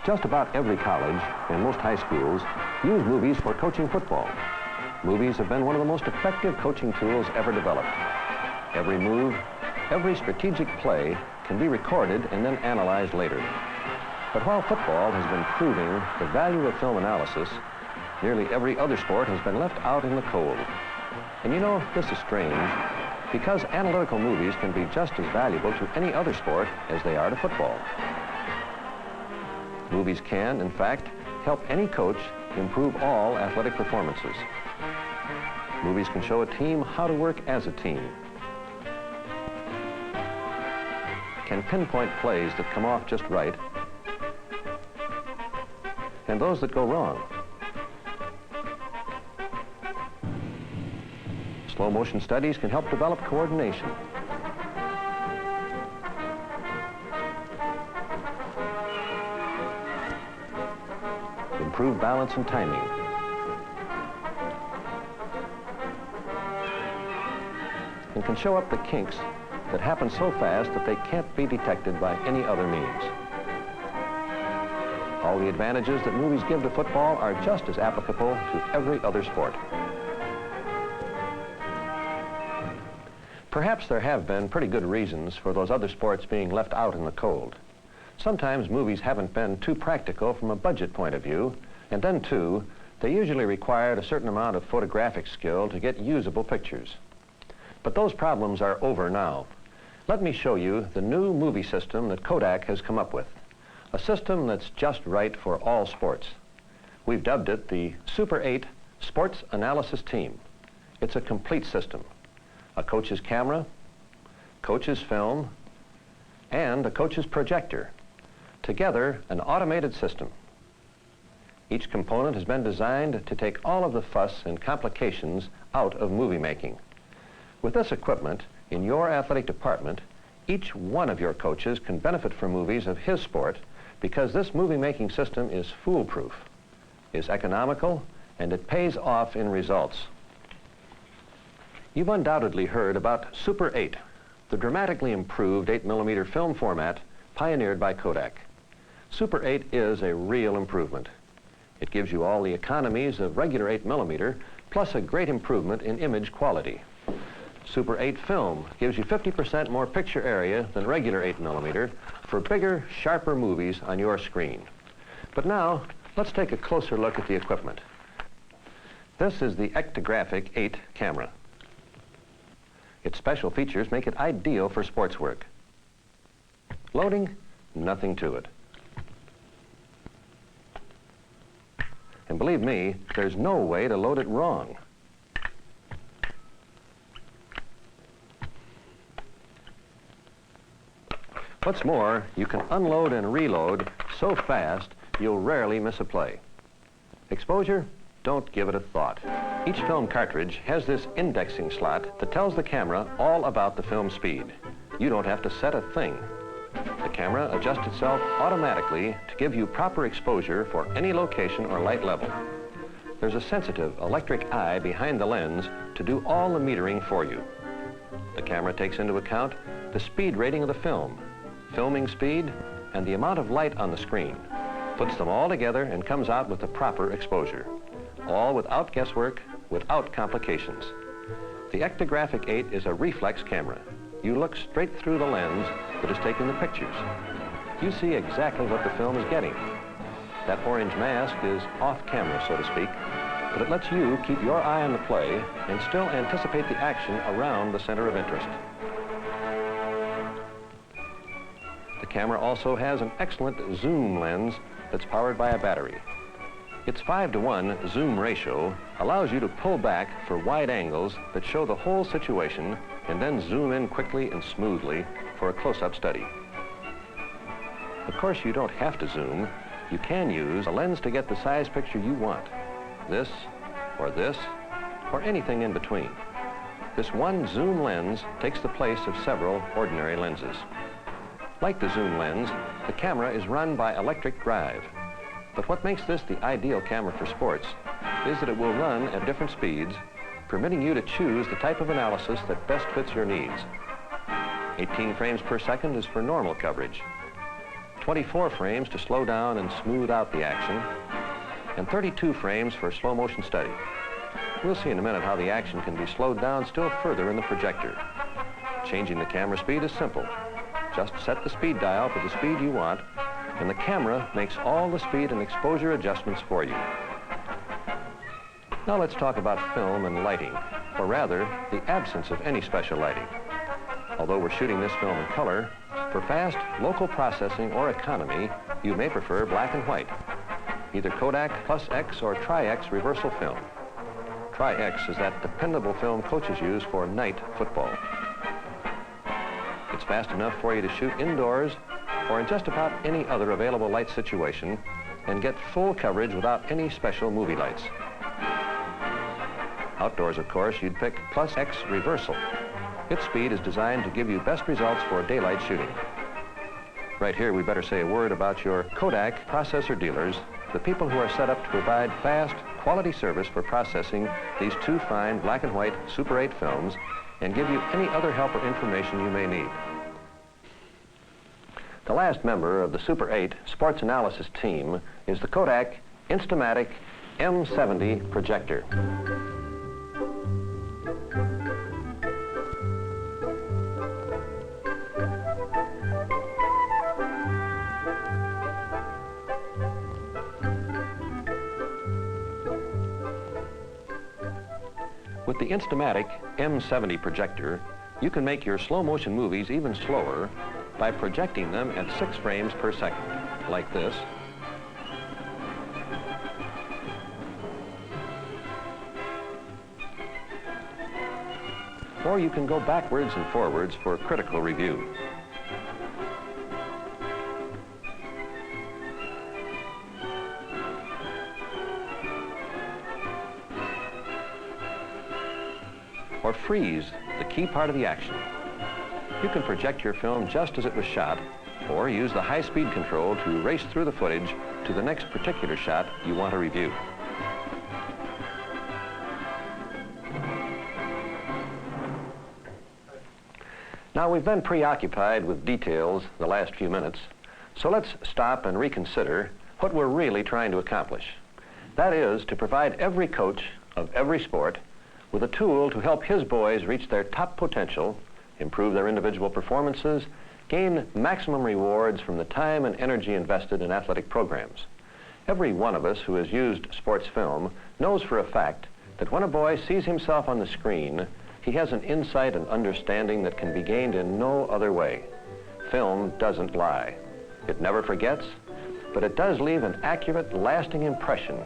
Just about every college and most high schools use movies for coaching football. Movies have been one of the most effective coaching tools ever developed. Every move, every strategic play can be recorded and then analyzed later. But while football has been proving the value of film analysis, nearly every other sport has been left out in the cold. And you know, this is strange, because analytical movies can be just as valuable to any other sport as they are to football. Movies can, in fact, help any coach improve all athletic performances. Movies can show a team how to work as a team, can pinpoint plays that come off just right, and those that go wrong. Slow motion studies can help develop coordination. Improve balance and timing. And can show up the kinks that happen so fast that they can't be detected by any other means. All the advantages that movies give to football are just as applicable to every other sport. Perhaps there have been pretty good reasons for those other sports being left out in the cold. Sometimes movies haven't been too practical from a budget point of view, and then too, they usually required a certain amount of photographic skill to get usable pictures. But those problems are over now. Let me show you the new movie system that Kodak has come up with. A system that's just right for all sports. We've dubbed it the Super 8 Sports Analysis Team. It's a complete system. A coach's camera, coach's film, and a coach's projector. Together, an automated system. Each component has been designed to take all of the fuss and complications out of movie making. With this equipment, in your athletic department, each one of your coaches can benefit from movies of his sport because this movie-making system is foolproof, is economical, and it pays off in results. You've undoubtedly heard about Super 8, the dramatically improved 8mm film format pioneered by Kodak. Super 8 is a real improvement. It gives you all the economies of regular 8mm, plus a great improvement in image quality. Super 8 film gives you 50% more picture area than regular 8mm for bigger, sharper movies on your screen. But now, let's take a closer look at the equipment. This is the Ectographic 8 camera. Its special features make it ideal for sports work. Loading, nothing to it. And believe me, there's no way to load it wrong. What's more, you can unload and reload so fast, you'll rarely miss a play. Exposure? Don't give it a thought. Each film cartridge has this indexing slot that tells the camera all about the film speed. You don't have to set a thing. The camera adjusts itself automatically to give you proper exposure for any location or light level. There's a sensitive electric eye behind the lens to do all the metering for you. The camera takes into account the speed rating of the film, filming speed, and the amount of light on the screen, puts them all together and comes out with the proper exposure. All without guesswork, without complications. The Ectographic 8 is a reflex camera. You look straight through the lens that is taking the pictures. You see exactly what the film is getting. That orange mask is off camera, so to speak, but it lets you keep your eye on the play and still anticipate the action around the center of interest. The camera also has an excellent zoom lens that's powered by a battery. Its 5:1 zoom ratio allows you to pull back for wide angles that show the whole situation and then zoom in quickly and smoothly for a close-up study. Of course, you don't have to zoom. You can use a lens to get the size picture you want. This, or anything in between. This one zoom lens takes the place of several ordinary lenses. Like the zoom lens, the camera is run by electric drive. But what makes this the ideal camera for sports is that it will run at different speeds, permitting you to choose the type of analysis that best fits your needs. 18 frames per second is for normal coverage. 24 frames to slow down and smooth out the action, and 32 frames for slow motion study. We'll see in a minute how the action can be slowed down still further in the projector. Changing the camera speed is simple. Just set the speed dial for the speed you want, and the camera makes all the speed and exposure adjustments for you. Now let's talk about film and lighting, or rather, the absence of any special lighting. Although we're shooting this film in color, for fast, local processing or economy, you may prefer black and white. Either Kodak Plus X or Tri-X reversal film. Tri-X is that dependable film coaches use for night football. It's fast enough for you to shoot indoors or in just about any other available light situation and get full coverage without any special movie lights. Outdoors, of course, you'd pick Plus X reversal. Its speed is designed to give you best results for daylight shooting. Right here, we better say a word about your Kodak processor dealers, the people who are set up to provide fast, quality service for processing these two fine black and white Super 8 films and give you any other help or information you may need. The last member of the Super 8 sports analysis team is the Kodak Instamatic M70 projector. With the Instamatic M70 projector, you can make your slow motion movies even slower by projecting them at 6 frames per second, like this. Or you can go backwards and forwards for critical review. Or freeze, the key part of the action. You can project your film just as it was shot, or use the high-speed control to race through the footage to the next particular shot you want to review. Now, we've been preoccupied with details the last few minutes, so let's stop and reconsider what we're really trying to accomplish. That is, to provide every coach of every sport with a tool to help his boys reach their top potential, improve their individual performances, gain maximum rewards from the time and energy invested in athletic programs. Every one of us who has used sports film knows for a fact that when a boy sees himself on the screen, he has an insight and understanding that can be gained in no other way. Film doesn't lie. It never forgets, but it does leave an accurate, lasting impression.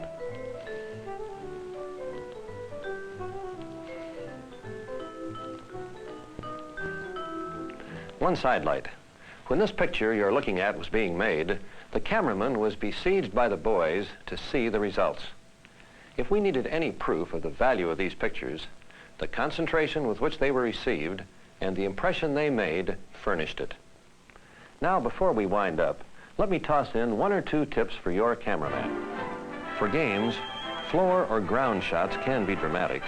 One sidelight. When this picture you're looking at was being made, the cameraman was besieged by the boys to see the results. If we needed any proof of the value of these pictures, the concentration with which they were received and the impression they made furnished it. Now, before we wind up, let me toss in 1 or 2 tips for your cameraman. For games, floor or ground shots can be dramatic,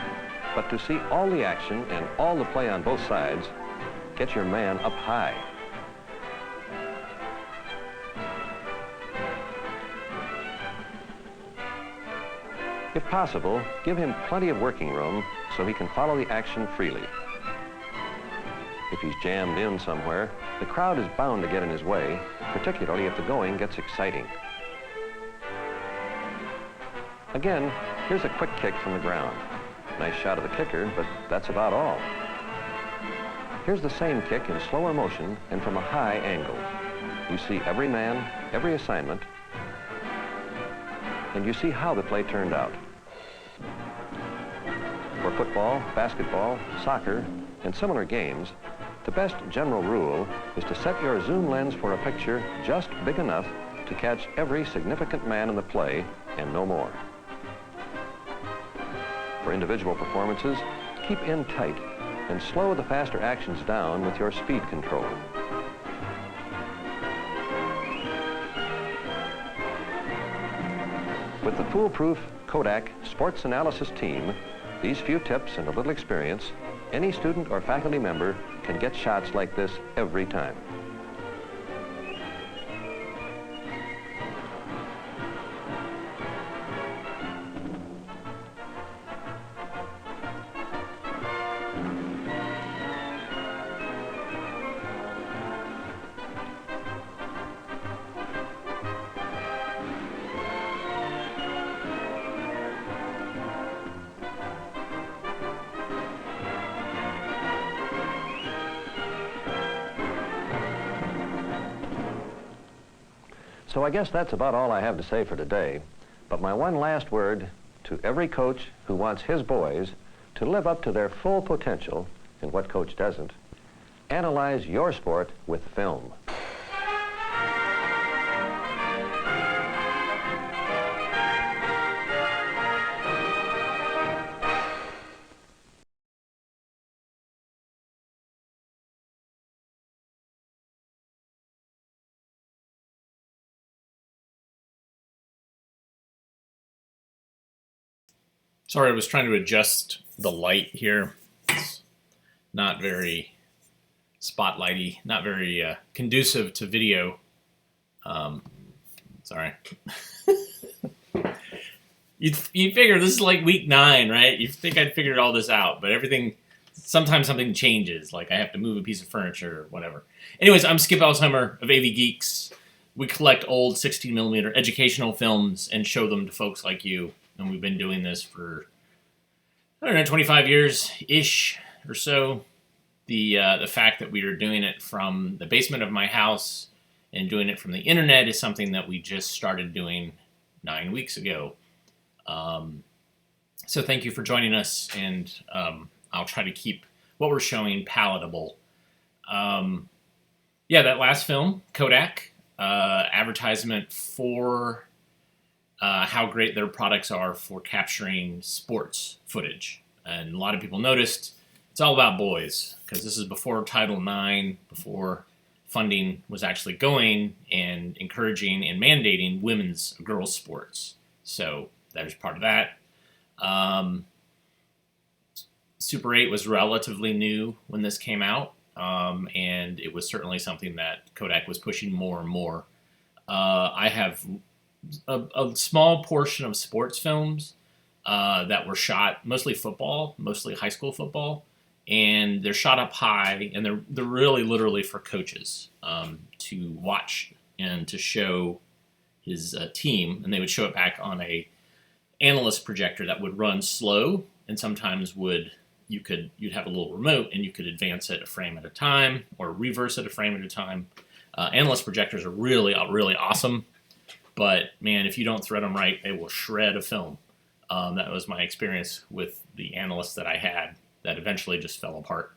but to see all the action and all the play on both sides, get your man up high. If possible, give him plenty of working room so he can follow the action freely. If he's jammed in somewhere, the crowd is bound to get in his way, particularly if the going gets exciting. Again, here's a quick kick from the ground. Nice shot of the kicker, but that's about all. Here's the same kick in slower motion and from a high angle. You see every man, every assignment, and you see how the play turned out. For football, basketball, soccer, and similar games, the best general rule is to set your zoom lens for a picture just big enough to catch every significant man in the play and no more. For individual performances, keep in tight and slow the faster actions down with your speed control. With the foolproof Kodak Sports Analysis team, these few tips and a little experience, any student or faculty member can get shots like this every time. So I guess that's about all I have to say for today. But my one last word to every coach who wants his boys to live up to their full potential, and what coach doesn't, analyze your sport with film. Sorry, I was trying to adjust the light here. It's not very spotlighty, not very conducive to video. Sorry. you figure this is like week 9, right? You think I'd figured all this out, but sometimes something changes, like I have to move a piece of furniture or whatever. Anyways, I'm Skip Alsheimer of AV Geeks. We collect old 16mm educational films and show them to folks like you. And we've been doing this for, I don't know, 25 years-ish or so. The fact that we are doing it from the basement of my house and doing it from the internet is something that we just started doing 9 weeks ago. So thank you for joining us, and I'll try to keep what we're showing palatable. Yeah, that last film, Kodak, advertisement for how great their products are for capturing sports footage. And a lot of people noticed it's all about boys, because this is before Title IX, before funding was actually going and encouraging and mandating women's girls sports. So there's part of that. Super 8 was relatively new when this came out, and it was certainly something that Kodak was pushing more and more. I have a small portion of sports films that were shot, mostly football, mostly high school football, and they're shot up high, and they're really literally for coaches to watch and to show his team, and they would show it back on a analyst projector that would run slow, and sometimes you'd have a little remote and you could advance it a frame at a time or reverse it a frame at a time. Analyst projectors are really awesome. But, man, if you don't thread them right, they will shred a film. That was my experience with the analysts that I had that eventually just fell apart.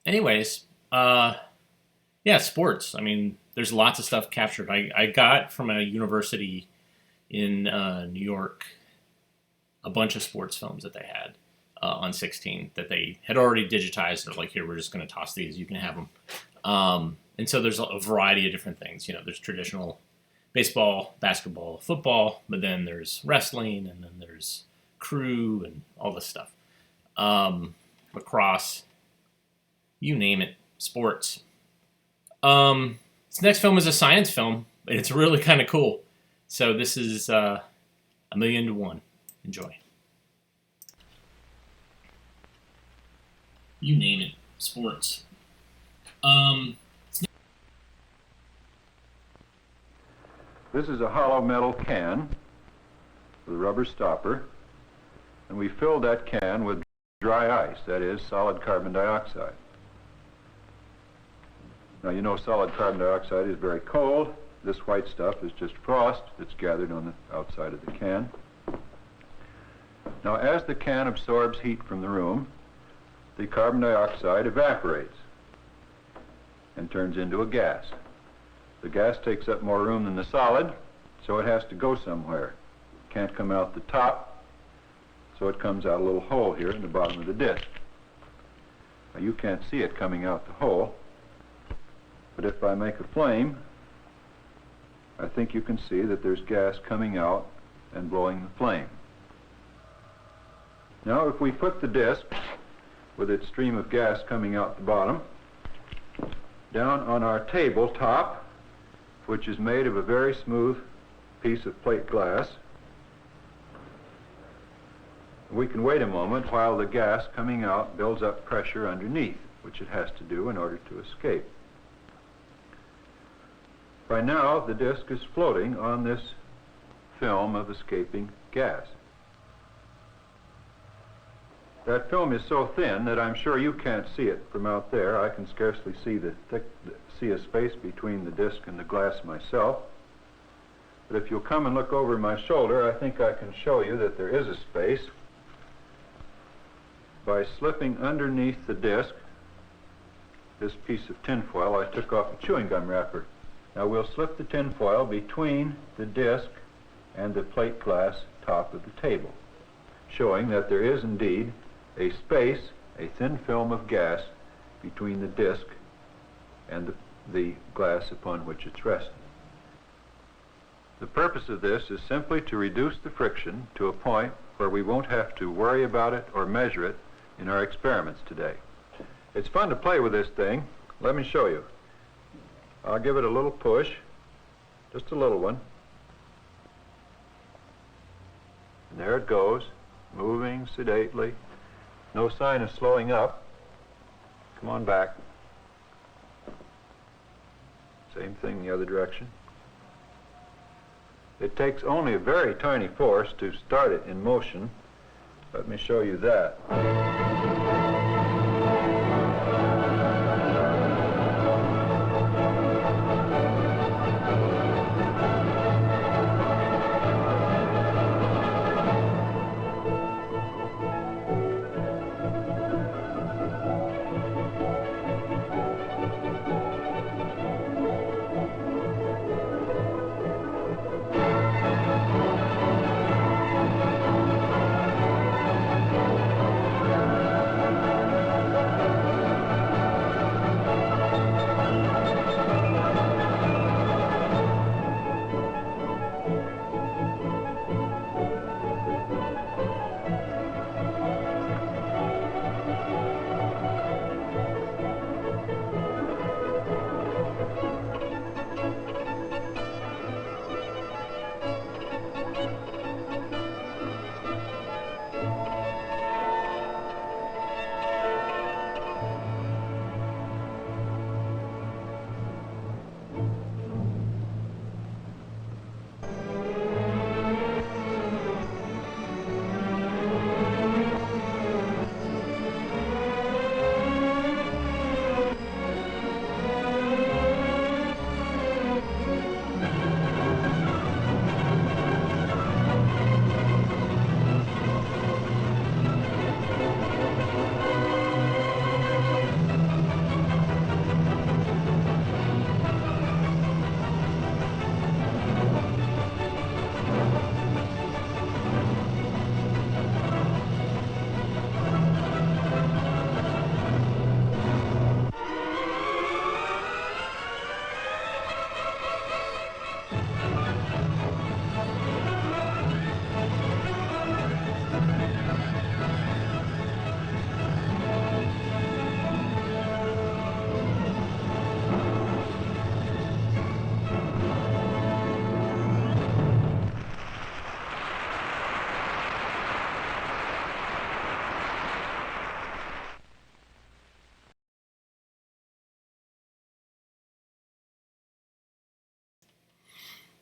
Anyways, yeah, sports. I mean, there's lots of stuff captured. I got from a university in New York a bunch of sports films that they had on 16 that they had already digitized. They're like, here, we're just going to toss these. You can have them. And so there's a variety of different things. You know, there's traditional baseball, basketball, football, but then there's wrestling, and then there's crew and all this stuff. Lacrosse, you name it, sports. This next film is a science film, and it's really kind of cool. So this is 1,000,000 to 1. Enjoy. You name it, sports. This is a hollow metal can with a rubber stopper, and we filled that can with dry ice, that is, solid carbon dioxide. Now, you know solid carbon dioxide is very cold. This white stuff is just frost that's gathered on the outside of the can. Now, as the can absorbs heat from the room, the carbon dioxide evaporates and turns into a gas. The gas takes up more room than the solid, so it has to go somewhere. It can't come out the top, so it comes out a little hole here in the bottom of the disc. Now, you can't see it coming out the hole, but if I make a flame, I think you can see that there's gas coming out and blowing the flame. Now, if we put the disc with its stream of gas coming out the bottom down on our tabletop, which is made of a very smooth piece of plate glass, we can wait a moment while the gas coming out builds up pressure underneath, which it has to do in order to escape. By now, the disc is floating on this film of escaping gas. That film is so thin that I'm sure you can't see it from out there. I can scarcely see a space between the disc and the glass myself. But if you'll come and look over my shoulder, I think I can show you that there is a space by slipping underneath the disc this piece of tinfoil. I took off a chewing gum wrapper. Now we'll slip the tinfoil between the disc and the plate glass top of the table, showing that there is indeed a space, a thin film of gas between the disc and the glass upon which it's resting. The purpose of this is simply to reduce the friction to a point where we won't have to worry about it or measure it in our experiments today. It's fun to play with this thing. Let me show you. I'll give it a little push, just a little one. And there it goes, moving sedately. No sign of slowing up. Come on back. Same thing the other direction. It takes only a very tiny force to start it in motion. Let me show you that.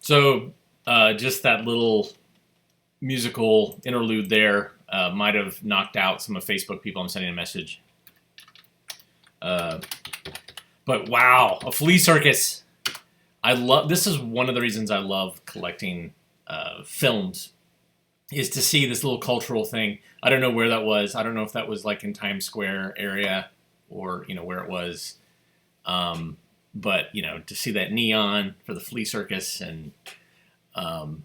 So just that little musical interlude there might have knocked out some of Facebook people. I'm sending a message. But wow, a flea circus. This is one of the reasons I love collecting films, is to see this little cultural thing. I don't know where that was. I don't know if that was like in Times Square area or, where it was. But, to see that neon for the flea circus and, how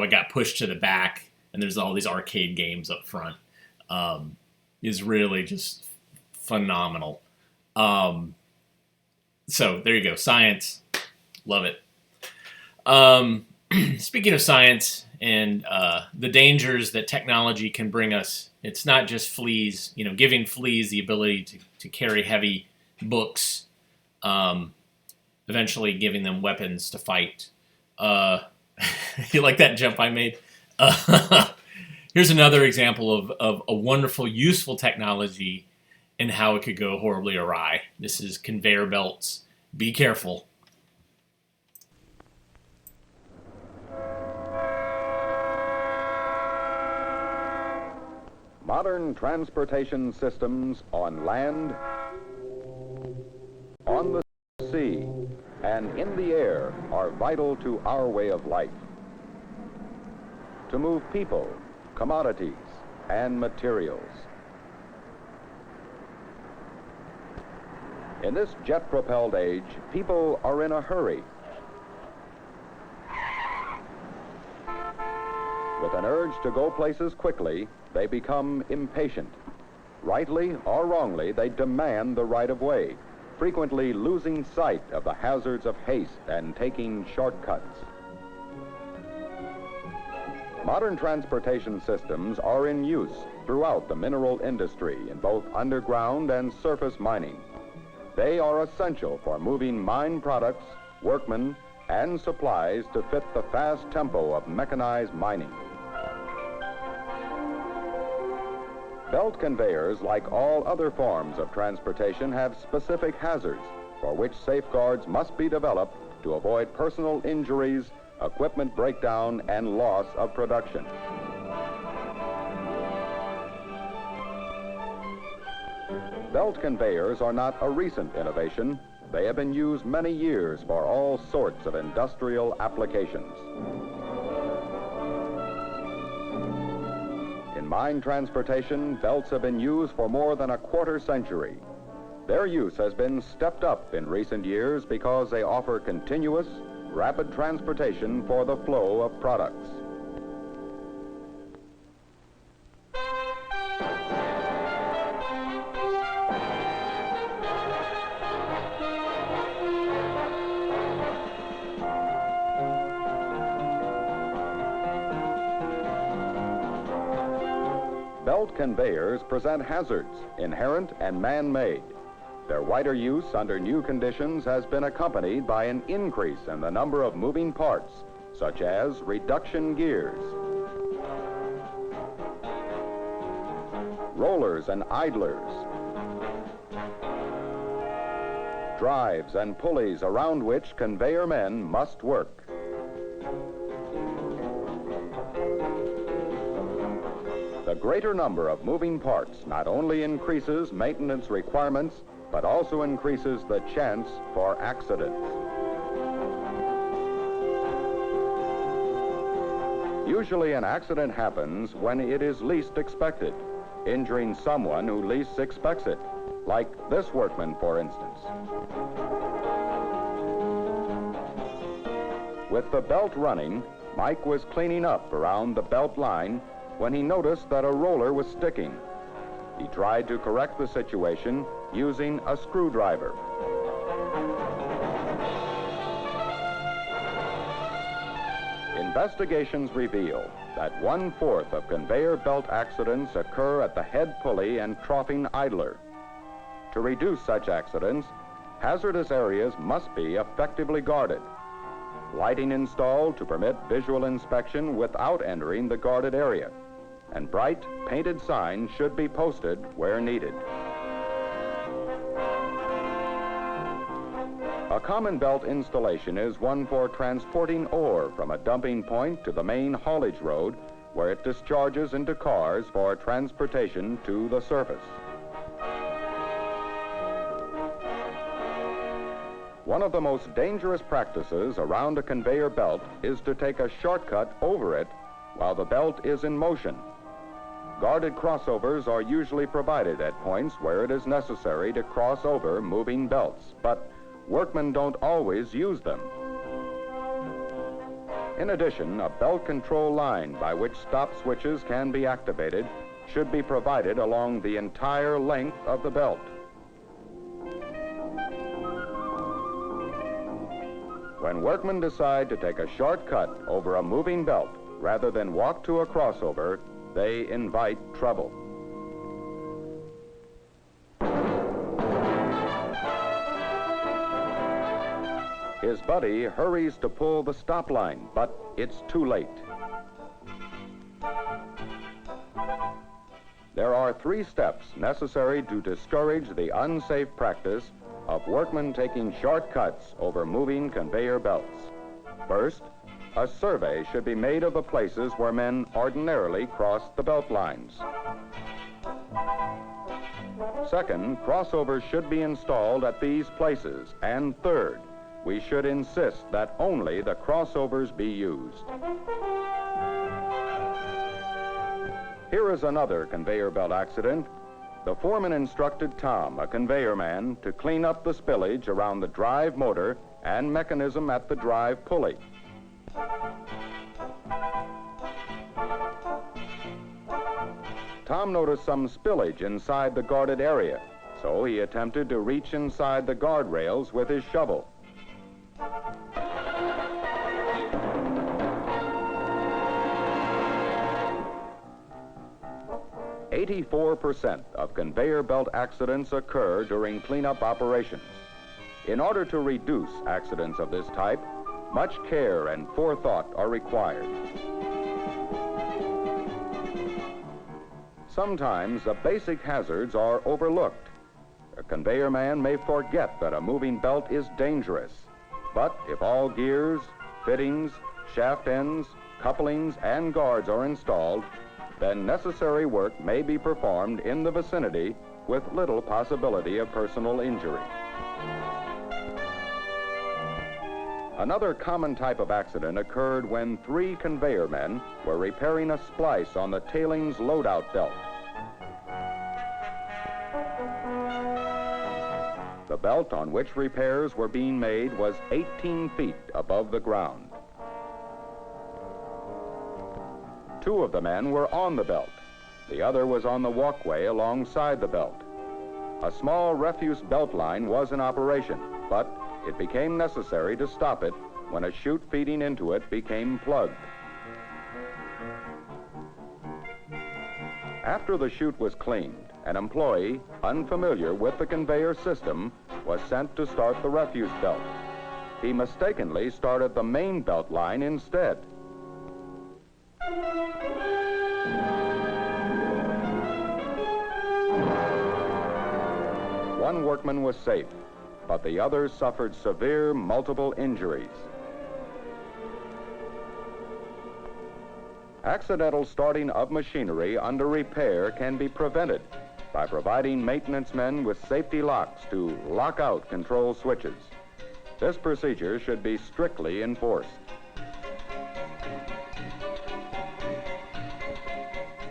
it got pushed to the back and there's all these arcade games up front is really just phenomenal. So there you go. Science. Love it. Speaking of science and the dangers that technology can bring us, it's not just fleas, giving fleas the ability to carry heavy books, eventually giving them weapons to fight. You like that jump I made? Here's another example of a wonderful, useful technology and how it could go horribly awry. This is conveyor belts. Be careful. Modern transportation systems on land, on the sea, and in the air are vital to our way of life. To move people, commodities, and materials. In this jet-propelled age, people are in a hurry. With an urge to go places quickly, they become impatient. Rightly or wrongly, they demand the right of way, frequently losing sight of the hazards of haste and taking shortcuts. Modern transportation systems are in use throughout the mineral industry in both underground and surface mining. They are essential for moving mine products, workmen, and supplies to fit the fast tempo of mechanized mining. Belt conveyors, like all other forms of transportation, have specific hazards for which safeguards must be developed to avoid personal injuries, equipment breakdown, and loss of production. Belt conveyors are not a recent innovation. They have been used many years for all sorts of industrial applications. In mine transportation, belts have been used for more than a quarter century. Their use has been stepped up in recent years because they offer continuous, rapid transportation for the flow of products. Belt conveyors present hazards, inherent and man-made. Their wider use under new conditions has been accompanied by an increase in the number of moving parts, such as reduction gears, rollers and idlers, drives and pulleys around which conveyor men must work. The greater number of moving parts not only increases maintenance requirements, but also increases the chance for accidents. Usually an accident happens when it is least expected, injuring someone who least expects it, like this workman, for instance. With the belt running, Mike was cleaning up around the belt line when he noticed that a roller was sticking. He tried to correct the situation using a screwdriver. Investigations reveal that 1/4 of conveyor belt accidents occur at the head pulley and troughing idler. To reduce such accidents, hazardous areas must be effectively guarded. Lighting installed to permit visual inspection without entering the guarded area, and bright painted signs should be posted where needed. A common belt installation is one for transporting ore from a dumping point to the main haulage road, where it discharges into cars for transportation to the surface. One of the most dangerous practices around a conveyor belt is to take a shortcut over it while the belt is in motion. Guarded crossovers are usually provided at points where it is necessary to cross over moving belts, but workmen don't always use them. In addition, a belt control line by which stop switches can be activated should be provided along the entire length of the belt. When workmen decide to take a shortcut over a moving belt rather than walk to a crossover, they invite trouble. His buddy hurries to pull the stop line, but it's too late. There are 3 steps necessary to discourage the unsafe practice of workmen taking shortcuts over moving conveyor belts. First, a survey should be made of the places where men ordinarily cross the belt lines. Second, crossovers should be installed at these places. And third, we should insist that only the crossovers be used. Here is another conveyor belt accident. The foreman instructed Tom, a conveyor man, to clean up the spillage around the drive motor and mechanism at the drive pulley. Tom noticed some spillage inside the guarded area, so he attempted to reach inside the guardrails with his shovel. 84% of conveyor belt accidents occur during cleanup operations. In order to reduce accidents of this type, much care and forethought are required. Sometimes the basic hazards are overlooked. A conveyor man may forget that a moving belt is dangerous, but if all gears, fittings, shaft ends, couplings, and guards are installed, then necessary work may be performed in the vicinity with little possibility of personal injury. Another common type of accident occurred when 3 conveyor men were repairing a splice on the tailings loadout belt. The belt on which repairs were being made was 18 feet above the ground. 2 of the men were on the belt. The other was on the walkway alongside the belt. A small refuse belt line was in operation, but it became necessary to stop it when a chute feeding into it became plugged. After the chute was cleaned, an employee, unfamiliar with the conveyor system, was sent to start the refuse belt. He mistakenly started the main belt line instead. One workman was safe, but the others suffered severe multiple injuries. Accidental starting of machinery under repair can be prevented by providing maintenance men with safety locks to lock out control switches. This procedure should be strictly enforced.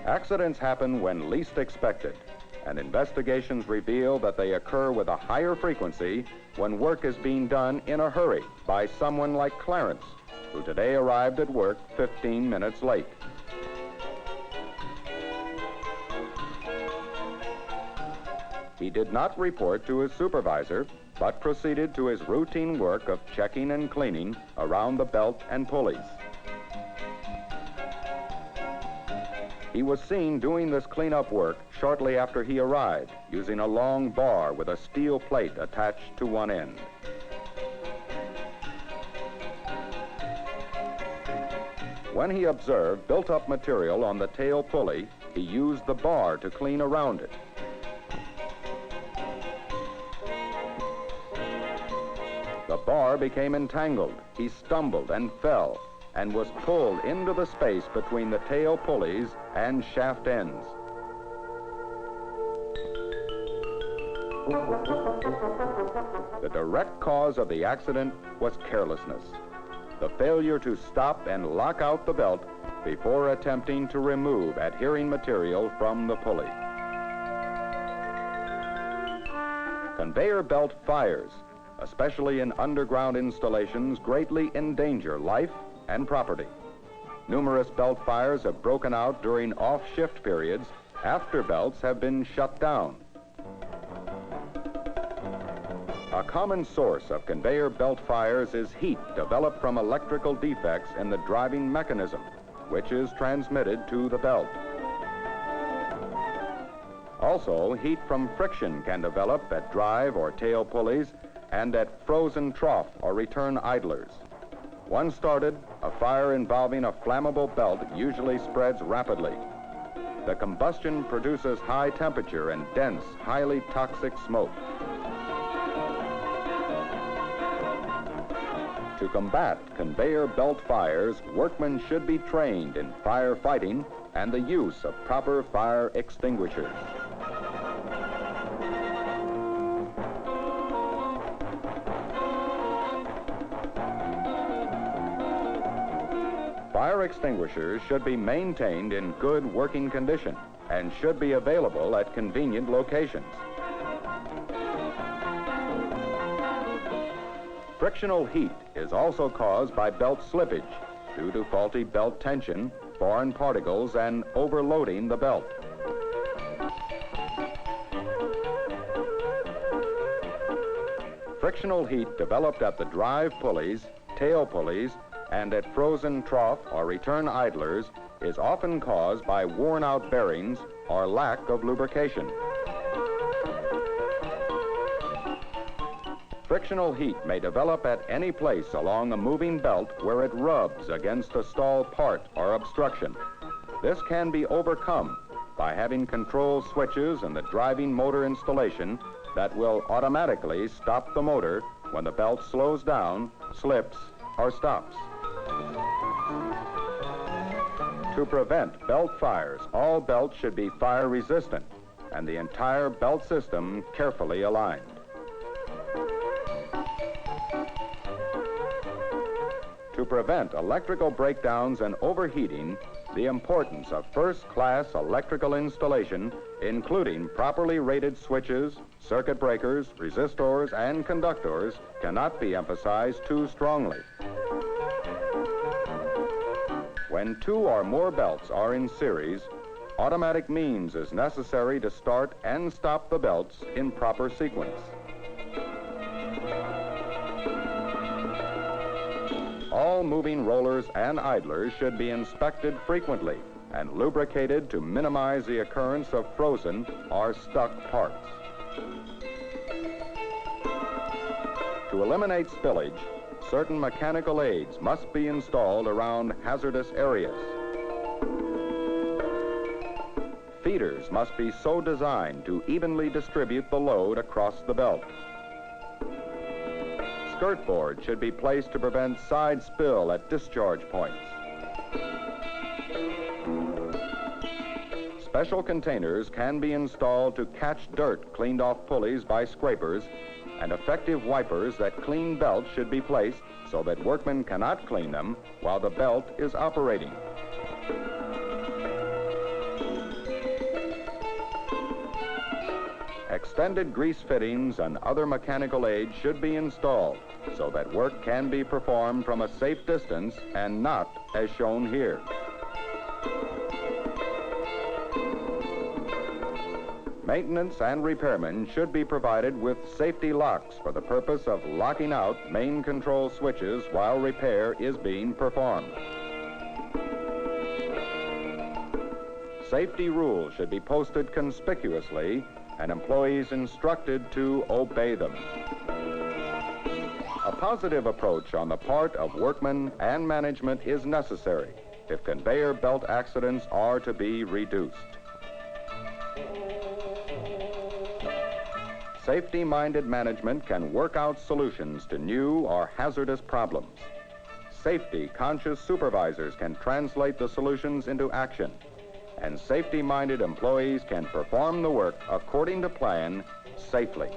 Accidents happen when least expected, and investigations reveal that they occur with a higher frequency when work is being done in a hurry by someone like Clarence, who today arrived at work 15 minutes late. He did not report to his supervisor, but proceeded to his routine work of checking and cleaning around the belt and pulleys. He was seen doing this cleanup work shortly after he arrived, using a long bar with a steel plate attached to one end. When he observed built-up material on the tail pulley, he used the bar to clean around it. The bar became entangled. He stumbled and fell, and was pulled into the space between the tail pulleys and shaft ends. The direct cause of the accident was carelessness, the failure to stop and lock out the belt before attempting to remove adhering material from the pulley. Conveyor belt fires, especially in underground installations, greatly endanger life and property. Numerous belt fires have broken out during off-shift periods after belts have been shut down. A common source of conveyor belt fires is heat developed from electrical defects in the driving mechanism, which is transmitted to the belt. Also, heat from friction can develop at drive or tail pulleys and at frozen trough or return idlers. Once started, a fire involving a flammable belt usually spreads rapidly. The combustion produces high temperature and dense, highly toxic smoke. To combat conveyor belt fires, workmen should be trained in firefighting and the use of proper fire extinguishers. Fire extinguishers should be maintained in good working condition and should be available at convenient locations. Frictional heat is also caused by belt slippage due to faulty belt tension, foreign particles, and overloading the belt. Frictional heat developed at the drive pulleys, tail pulleys, and at frozen trough or return idlers is often caused by worn-out bearings or lack of lubrication. Frictional heat may develop at any place along a moving belt where it rubs against a stall part or obstruction. This can be overcome by having control switches in the driving motor installation that will automatically stop the motor when the belt slows down, slips, or stops. To prevent belt fires, all belts should be fire resistant and the entire belt system carefully aligned. To prevent electrical breakdowns and overheating, the importance of first-class electrical installation, including properly rated switches, circuit breakers, resistors, and conductors, cannot be emphasized too strongly. When two or more belts are in series, automatic means is necessary to start and stop the belts in proper sequence. All moving rollers and idlers should be inspected frequently and lubricated to minimize the occurrence of frozen or stuck parts. To eliminate spillage, certain mechanical aids must be installed around hazardous areas. Feeders must be so designed to evenly distribute the load across the belt. Skirt board should be placed to prevent side spill at discharge points. Special containers can be installed to catch dirt cleaned off pulleys by scrapers, and effective wipers that clean belts should be placed so that workmen cannot clean them while the belt is operating. Extended grease fittings and other mechanical aids should be installed so that work can be performed from a safe distance and not as shown here. Maintenance and repairmen should be provided with safety locks for the purpose of locking out main control switches while repair is being performed. Safety rules should be posted conspicuously and employees instructed to obey them. A positive approach on the part of workmen and management is necessary if conveyor belt accidents are to be reduced. Safety-minded management can work out solutions to new or hazardous problems. Safety-conscious supervisors can translate the solutions into action, and safety-minded employees can perform the work according to plan safely.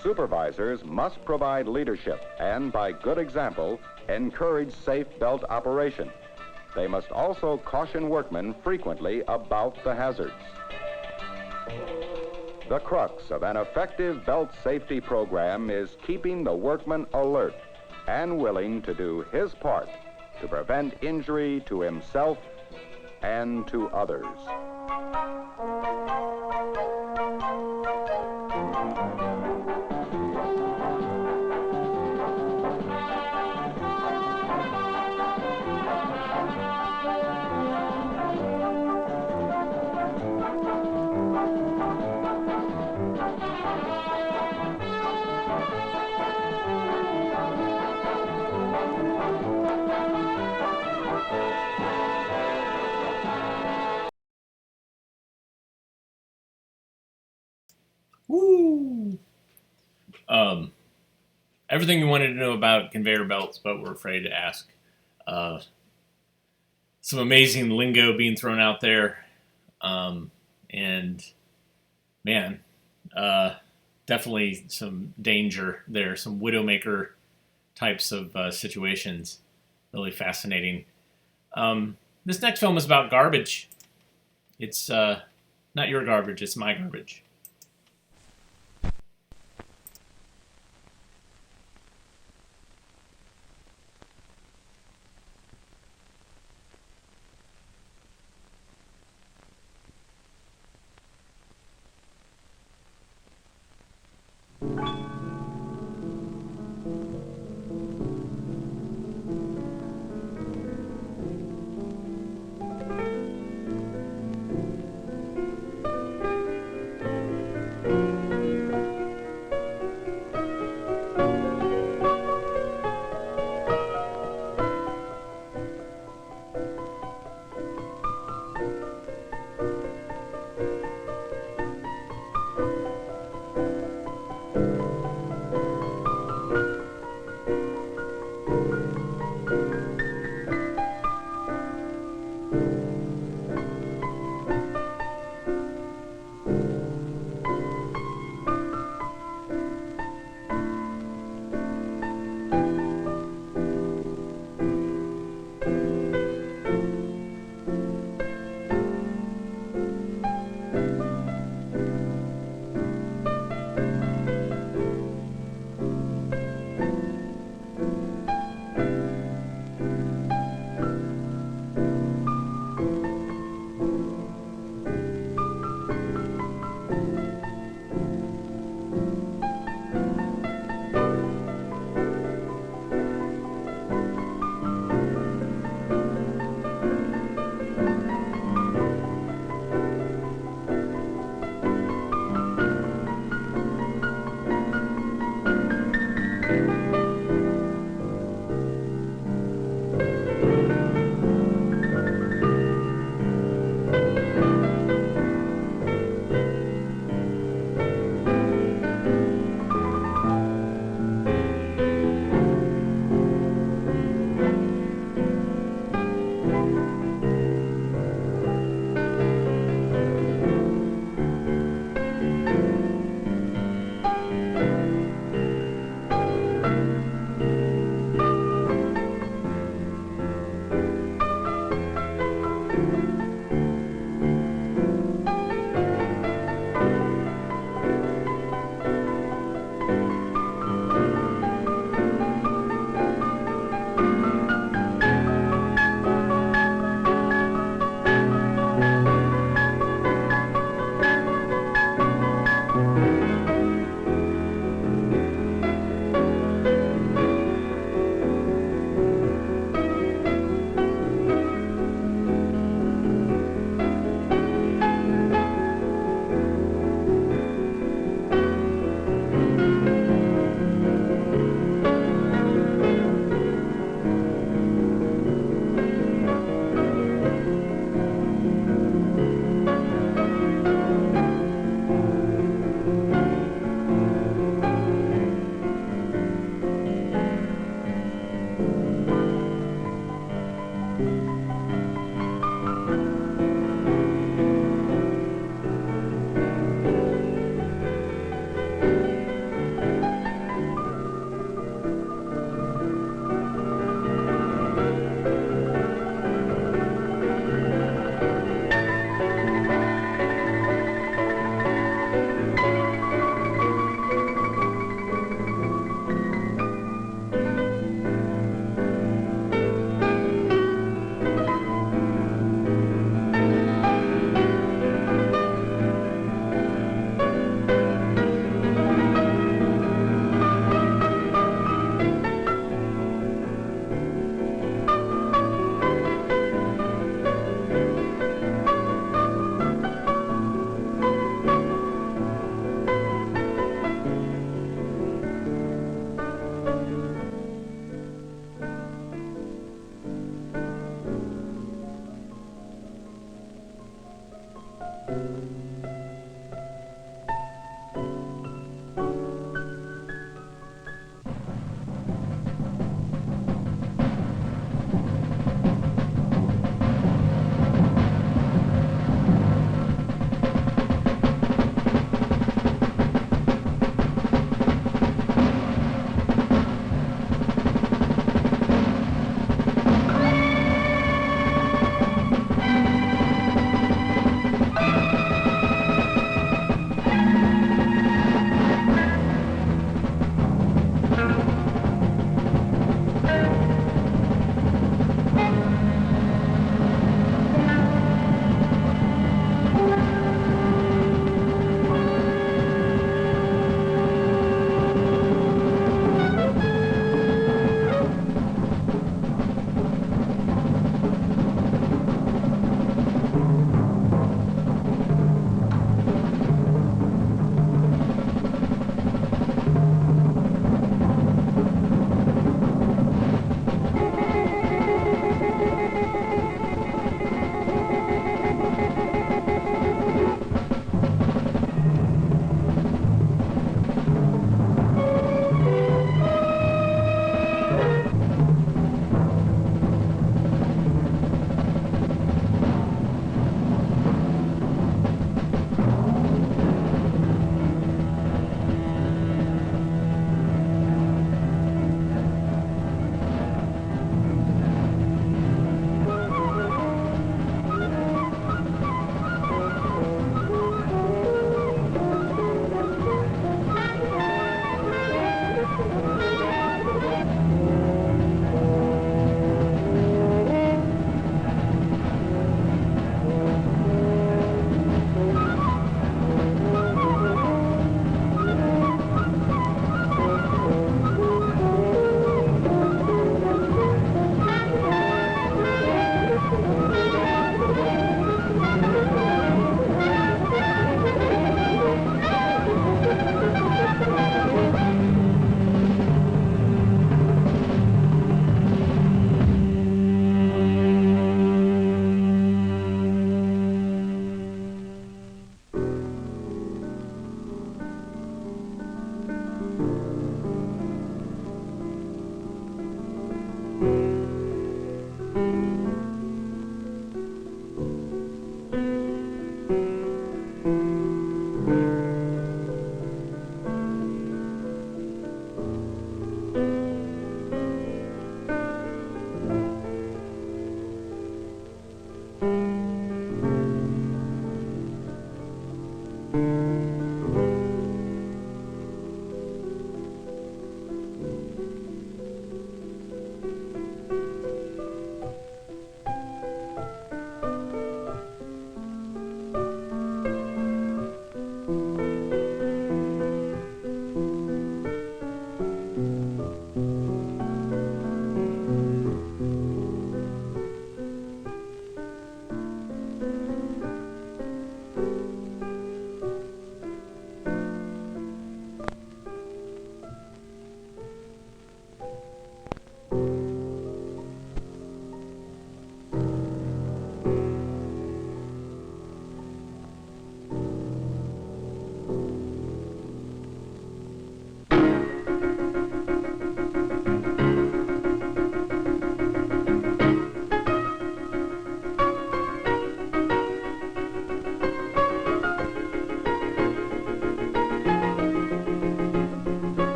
Supervisors must provide leadership and, by good example, encourage safe belt operation. They must also caution workmen frequently about the hazards. The crux of an effective belt safety program is keeping the workman alert and willing to do his part to prevent injury to himself and to others. Woo! Everything you wanted to know about conveyor belts, but we're afraid to ask. Some amazing lingo being thrown out there. And man, definitely some danger there, some widowmaker types of situations. really fascinating. This next film is about garbage. It's not your garbage, it's my garbage.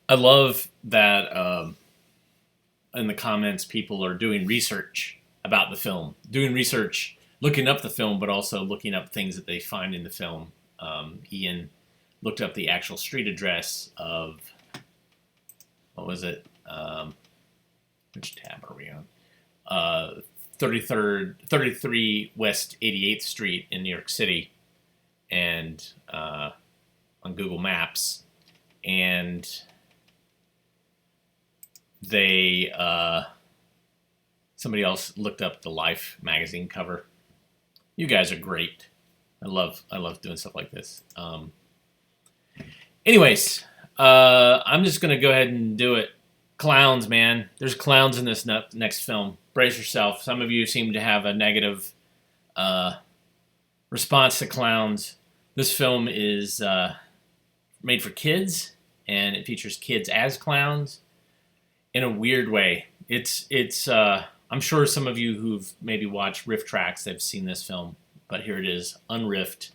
I love that in the comments people are doing research about the film, doing research, looking up the film, but also looking up things that they find in the film. Ian looked up the actual street address of, what was it? Which tab are we on? 33 West 88th Street in New York City, and on Google Maps. And they somebody else looked up the Life magazine cover. You guys are great. I love doing stuff like this. Anyways, I'm just gonna go ahead and do it. Clowns, man. There's clowns in this next film. Brace yourself. Some of you seem to have a negative response to clowns. This film is made for kids, and it features kids as clowns in a weird way. It's I'm sure some of you who've maybe watched Riff Tracks have seen this film, but here it is, unriffed.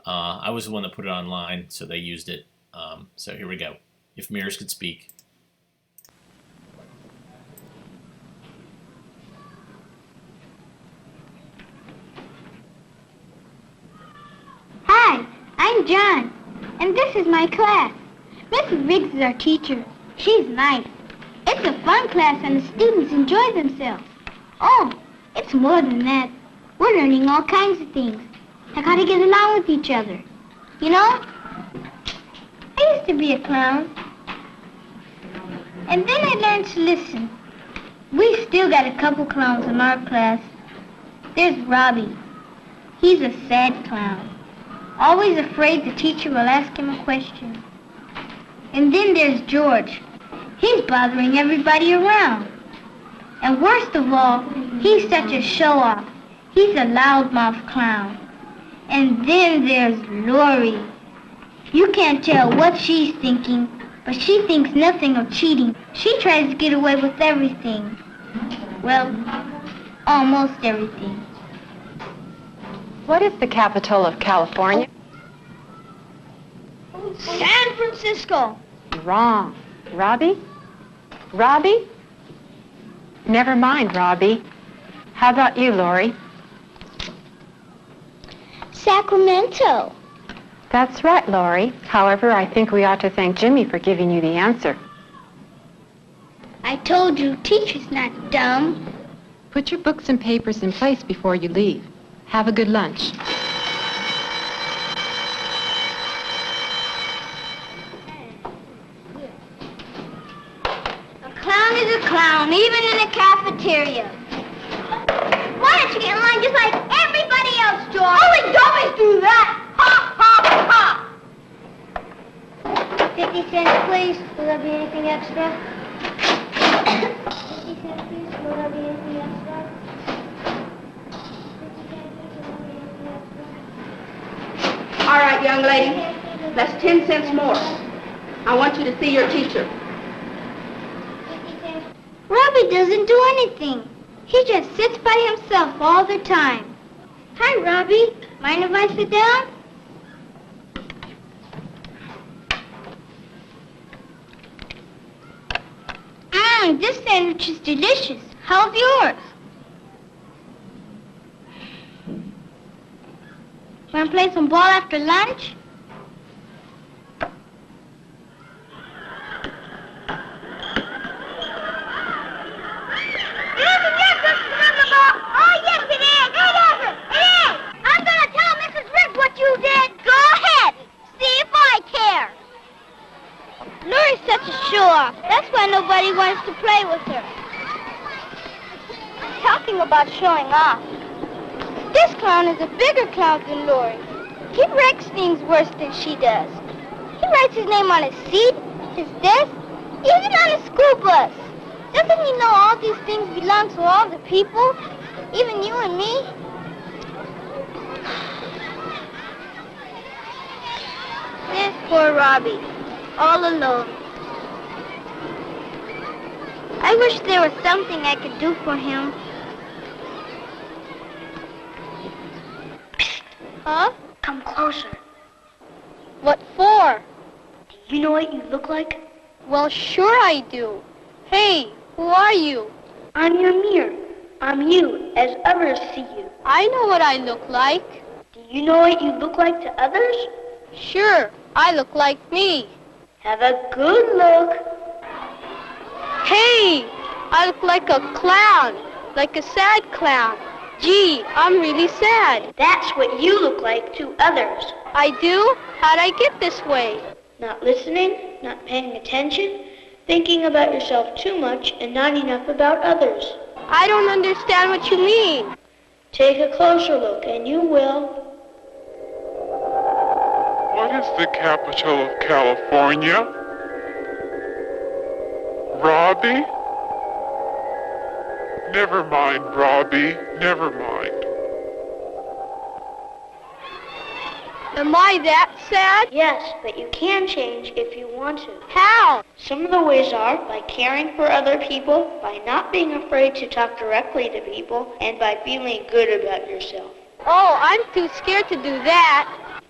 I was the one that put it online, so they used it. So here we go. If mirrors could speak. Hi, I'm John, and this is my class. Mrs. Riggs is our teacher. She's nice. It's a fun class, and the students enjoy themselves. Oh, it's more than that. We're learning all kinds of things, like how to get along with each other. You know, I used to be a clown, and then I learned to listen. We've still got a couple clowns in our class. There's Robbie. He's a sad clown, always afraid the teacher will ask him a question. And then there's George. He's bothering everybody around. And worst of all, he's such a show-off. He's a loudmouth clown. And then there's Lori. You can't tell what she's thinking, but she thinks nothing of cheating. She tries to get away with everything. Well, almost everything. What is the capital of California? San Francisco. Wrong. Robbie? Robbie? Never mind, Robbie. How about you, Lori? Sacramento. That's right, Lori. However, I think we ought to thank Jimmy for giving you the answer. I told you, teacher's not dumb. Put your books and papers in place before you leave. Have a good lunch. A clown is a clown, even in a cafeteria. Why don't you get in line just like everybody else, George? Only dummies do that! Ha, ha, ha! 50 cents, please. Will there be anything extra? 50 cents, please. Will there be anything extra? 50 cents, please. Will there be anything extra? All right, young lady. That's 10 cents more. I want you to see your teacher. 50 cents. Robbie doesn't do anything. He just sits by himself all the time. Hi, Robbie. Mind if I sit down? This sandwich is delicious. How's yours? Want to play some ball after lunch? Oh, yes, it is. It is. It is. I'm going to tell Mrs. Riggs what you did. Go ahead. See if I care. Lori's such a show-off. That's why nobody wants to play with her. Talking about showing off. This clown is a bigger clown than Lori. He breaks things worse than she does. He writes his name on his seat, his desk, even on a school bus. Doesn't he know all these things belong to all the people? Even you and me? There's poor Robbie, all alone. I wish there was something I could do for him. Huh? Come closer. What for? Do you know what you look like? Well, sure I do. Hey, who are you? I'm your mirror. I'm you, as others see you. I know what I look like. Do you know what you look like to others? Sure, I look like me. Have a good look. Hey, I look like a clown, like a sad clown. Gee, I'm really sad. That's what you look like to others. I do? How'd I get this way? Not listening, not paying attention, thinking about yourself too much and not enough about others. I don't understand what you mean. Take a closer look and you will. What is the capital of California? Robbie? Never mind, Robbie. Never mind. Am I that sad? Yes, but you can change if you want to. How? Some of the ways are by caring for other people, by not being afraid to talk directly to people, and by feeling good about yourself. Oh, I'm too scared to do that.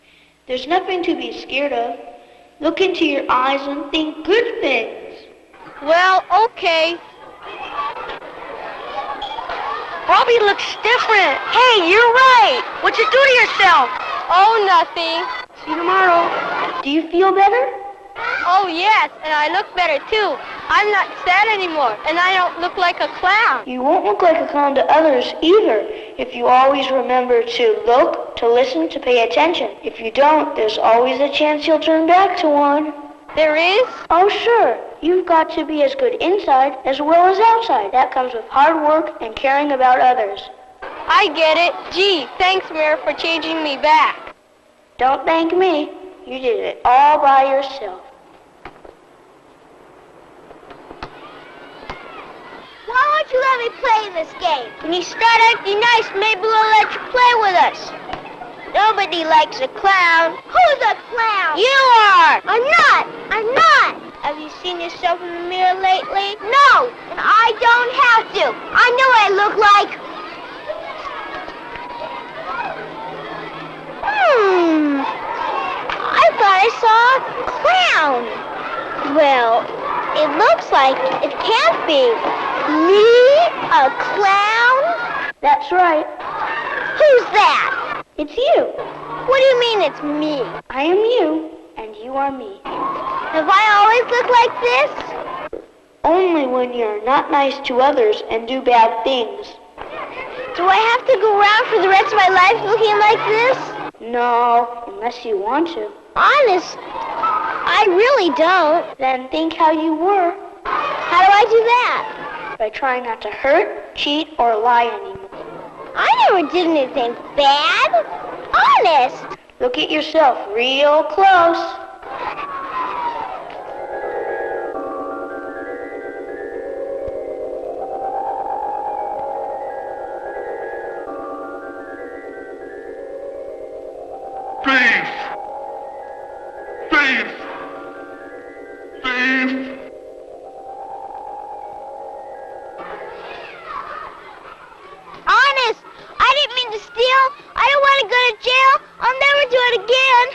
There's nothing to be scared of. Look into your eyes and think good things. Well, okay. Robbie looks different. Hey, you're right. What'd you do to yourself? Oh, nothing. See you tomorrow. Do you feel better? Oh, yes, and I look better, too. I'm not sad anymore, and I don't look like a clown. You won't look like a clown to others either if you always remember to look, to listen, to pay attention. If you don't, there's always a chance you'll turn back to one. There is? Oh, sure. You've got to be as good inside as well as outside. That comes with hard work and caring about others. I get it. Gee, thanks, Mayor, for changing me back. Don't thank me. You did it all by yourself. Why won't you let me play this game? When you start acting nice, maybe we'll let you play with us. Nobody likes a clown. Who's a clown? You are. I'm not. I'm not. Have you seen yourself in the mirror lately? No, and I don't have to. I know what I look like. I thought I saw a clown. Well, it looks like it can't be. Me? A clown? That's right. Who's that? It's you. What do you mean it's me? I am you, and you are me. Have I always looked like this? Only when you're not nice to others and do bad things. Do I have to go around for the rest of my life looking like this? No, unless you want to. Honest, I really don't. Then think how you were. How do I do that? By trying not to hurt, cheat, or lie anymore. I never did anything bad. Honest. Look at yourself real close. Thief! Thief! Honest, I didn't mean to steal. I don't want to go to jail. I'll never do it again.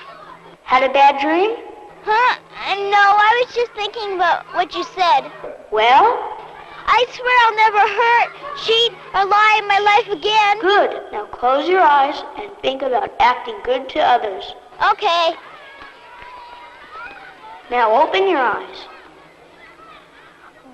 Had a bad dream? Huh? No, I was just thinking about what you said. Well? I swear I'll never hurt, cheat, or lie in my life again. Good. Now close your eyes and think about acting good to others. Okay. Now open your eyes.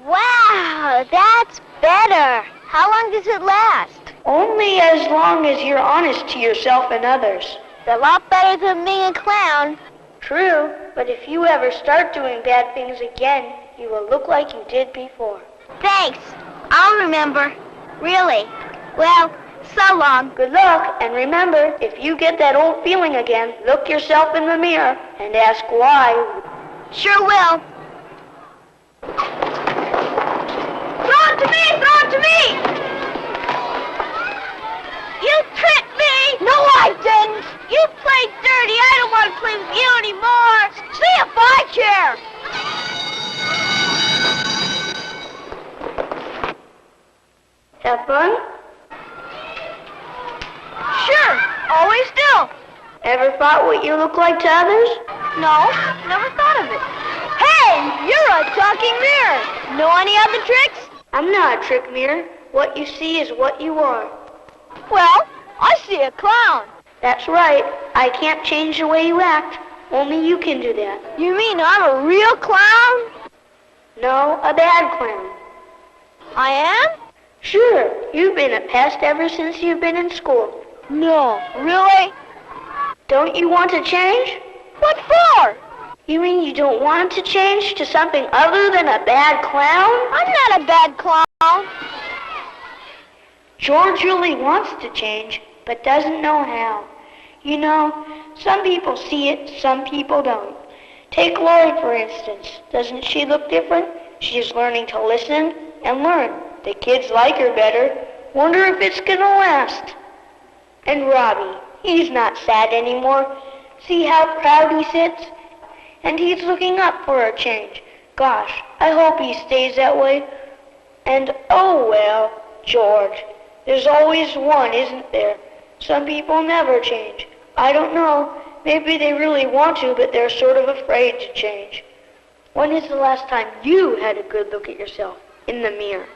Wow, that's better. How long does it last? Only as long as you're honest to yourself and others. It's a lot better than being a clown. True, but if you ever start doing bad things again, you will look like you did before. Thanks. I'll remember. Really. Well, so long. Good luck, and remember, if you get that old feeling again, look yourself in the mirror and ask why. Sure will. Throw it to me! Throw it to me! You tricked me! No, I didn't! You played dirty. I don't want to play with you anymore. See if I care. Have fun? Sure. Always do. Ever thought what you look like to others? No, never thought of it. Hey, you're a talking mirror. Know any other tricks? I'm not a trick mirror. What you see is what you are. Well, I see a clown. That's right. I can't change the way you act. Only you can do that. You mean I'm a real clown? No, a bad clown. I am? Sure. You've been a pest ever since you've been in school. No, really? Don't you want to change? What for? You mean you don't want to change to something other than a bad clown? I'm not a bad clown. George really wants to change, but doesn't know how. You know, some people see it, some people don't. Take Lori, for instance. Doesn't she look different? She's learning to listen and learn. The kids like her better. Wonder if it's gonna last. And Robbie, he's not sad anymore. See how proud he sits? And he's looking up for a change. Gosh, I hope he stays that way. And oh well, George, there's always one, isn't there? Some people never change. I don't know. Maybe they really want to, but they're sort of afraid to change. When is the last time you had a good look at yourself in the mirror?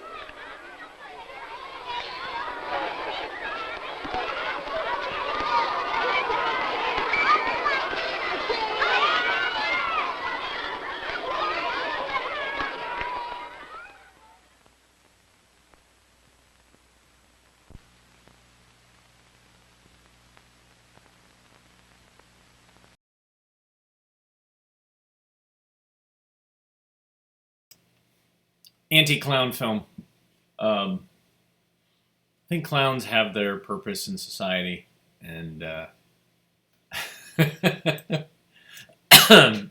Anti-clown film. I think clowns have their purpose in society, and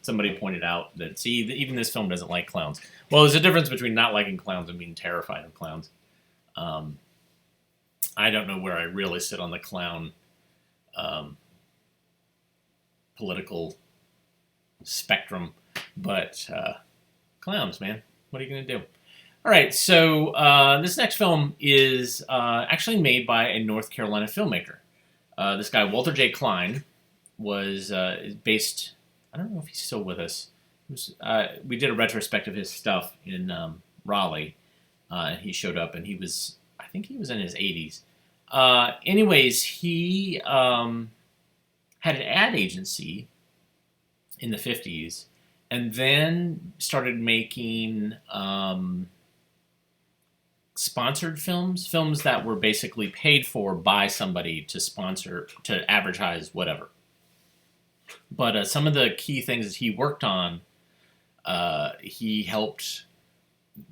somebody pointed out that, see, even this film doesn't like clowns. Well, there's a difference between not liking clowns and being terrified of clowns. I don't know where I really sit on the clown political spectrum, but clowns, man. What are you going to do? All right, so this next film is actually made by a North Carolina filmmaker. This guy, Walter J. Klein, was based, I don't know if he's still with us. We did a retrospective of his stuff in Raleigh. He showed up, and I think he was in his 80s. Anyways, he had an ad agency in the 50s, and then started making sponsored films that were basically paid for by somebody to sponsor, to advertise, whatever. But some of the key things that he worked on, he helped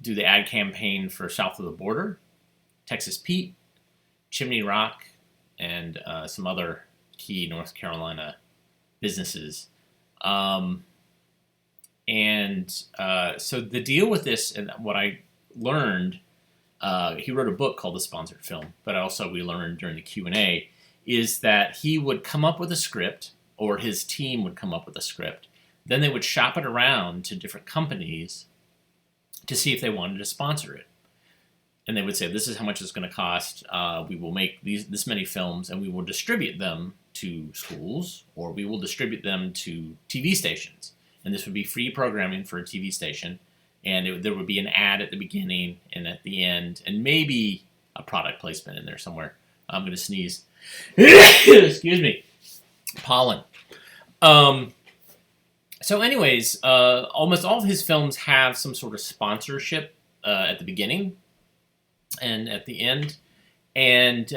do the ad campaign for South of the Border, Texas Pete, Chimney Rock, and some other key North Carolina businesses. So the deal with this, and what I learned, he wrote a book called The Sponsored Film, but also we learned during the Q&A, is that he would come up with a script, or his team would come up with a script. Then they would shop it around to different companies to see if they wanted to sponsor it. And they would say, this is how much it's going to cost. We will make this many films, and we will distribute them to schools, or we will distribute them to TV stations. And this would be free programming for a TV station. And there would be an ad at the beginning and at the end, and maybe a product placement in there somewhere. I'm going to sneeze. Excuse me. Pollen. So anyways, almost all of his films have some sort of sponsorship at the beginning and at the end. And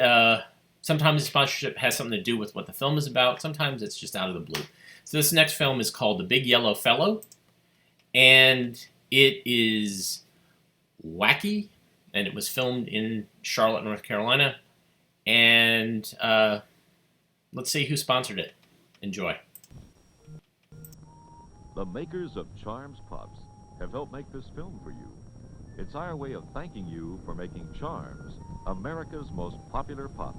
sometimes the sponsorship has something to do with what the film is about. Sometimes it's just out of the blue. So this next film is called The Big Yellow Fellow. And it is wacky. And it was filmed in Charlotte, North Carolina. And let's see who sponsored it. Enjoy. The makers of Charms Puffs have helped make this film for you. It's our way of thanking you for making Charms America's most popular puffs.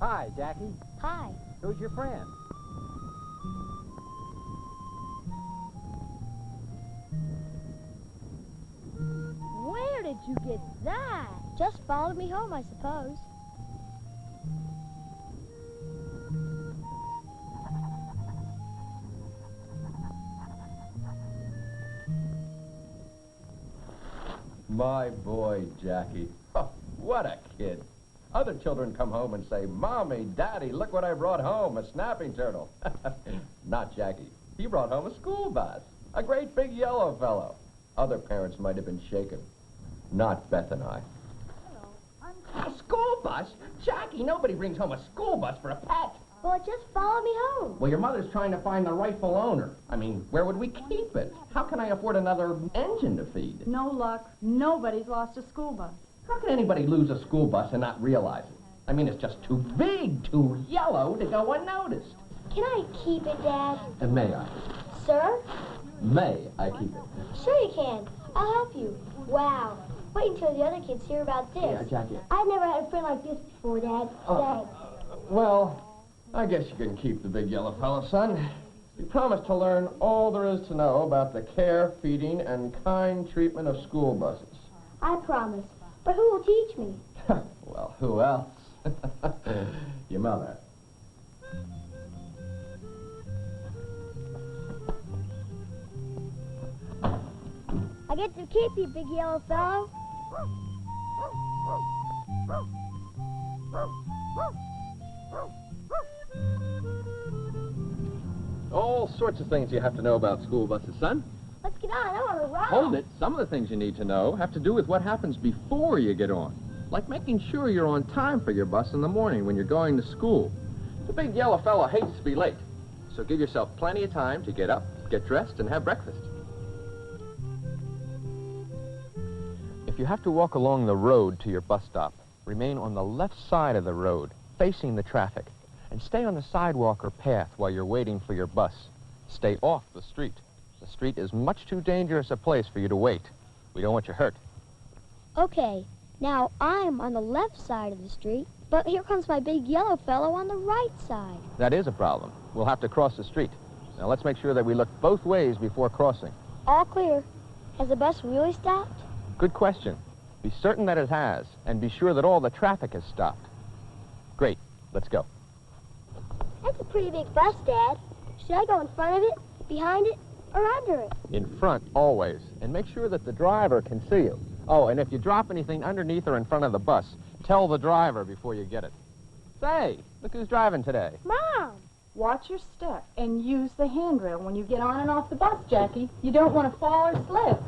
Hi, Jackie. Hi. Who's your friend? Where did you get that? Just followed me home, I suppose. My boy, Jackie. Oh, what a kid. Other children come home and say, Mommy, Daddy, look what I brought home, a snapping turtle. Not Jackie. He brought home a school bus, a great big yellow fellow. Other parents might have been shaken. Not Beth and I. A school bus? Jackie, nobody brings home a school bus for a pet. Well, it just followed me home. Well, your mother's trying to find the rightful owner. I mean, where would we keep it? How can I afford another engine to feed? No luck. Nobody's lost a school bus. How can anybody lose a school bus and not realize it? I mean, it's just too big, too yellow to go unnoticed. Can I keep it, Dad? And may I? Sir? May I keep it? Sure you can. I'll help you. Wow. Wait until the other kids hear about this. Yeah, Jackie. I've never had a friend like this before, Dad. Well, I guess you can keep the big yellow fellow, son. You promised to learn all there is to know about the care, feeding, and kind treatment of school buses. I promise. But who will teach me? Well, who else? Your mother. I get to keep you, big yellow fellow. All sorts of things you have to know about school buses, son. Let's get on. I want to ride. Hold it. Some of the things you need to know have to do with what happens before you get on. Like making sure you're on time for your bus in the morning when you're going to school. The big yellow fellow hates to be late. So give yourself plenty of time to get up, get dressed, and have breakfast. If you have to walk along the road to your bus stop, remain on the left side of the road, facing the traffic, and stay on the sidewalk or path while you're waiting for your bus. Stay off the street. The street is much too dangerous a place for you to wait. We don't want you hurt. Okay, now I'm on the left side of the street, but here comes my big yellow fellow on the right side. That is a problem. We'll have to cross the street. Now let's make sure that we look both ways before crossing. All clear. Has the bus really stopped? Good question. Be certain that it has, and be sure that all the traffic has stopped. Great. Let's go. That's a pretty big bus, Dad. Should I go in front of it, behind it, or under it? In front, always. And make sure that the driver can see you. Oh, and if you drop anything underneath or in front of the bus, tell the driver before you get it. Say, look who's driving today. Mom! Watch your step and use the handrail when you get on and off the bus, Jackie. You don't want to fall or slip.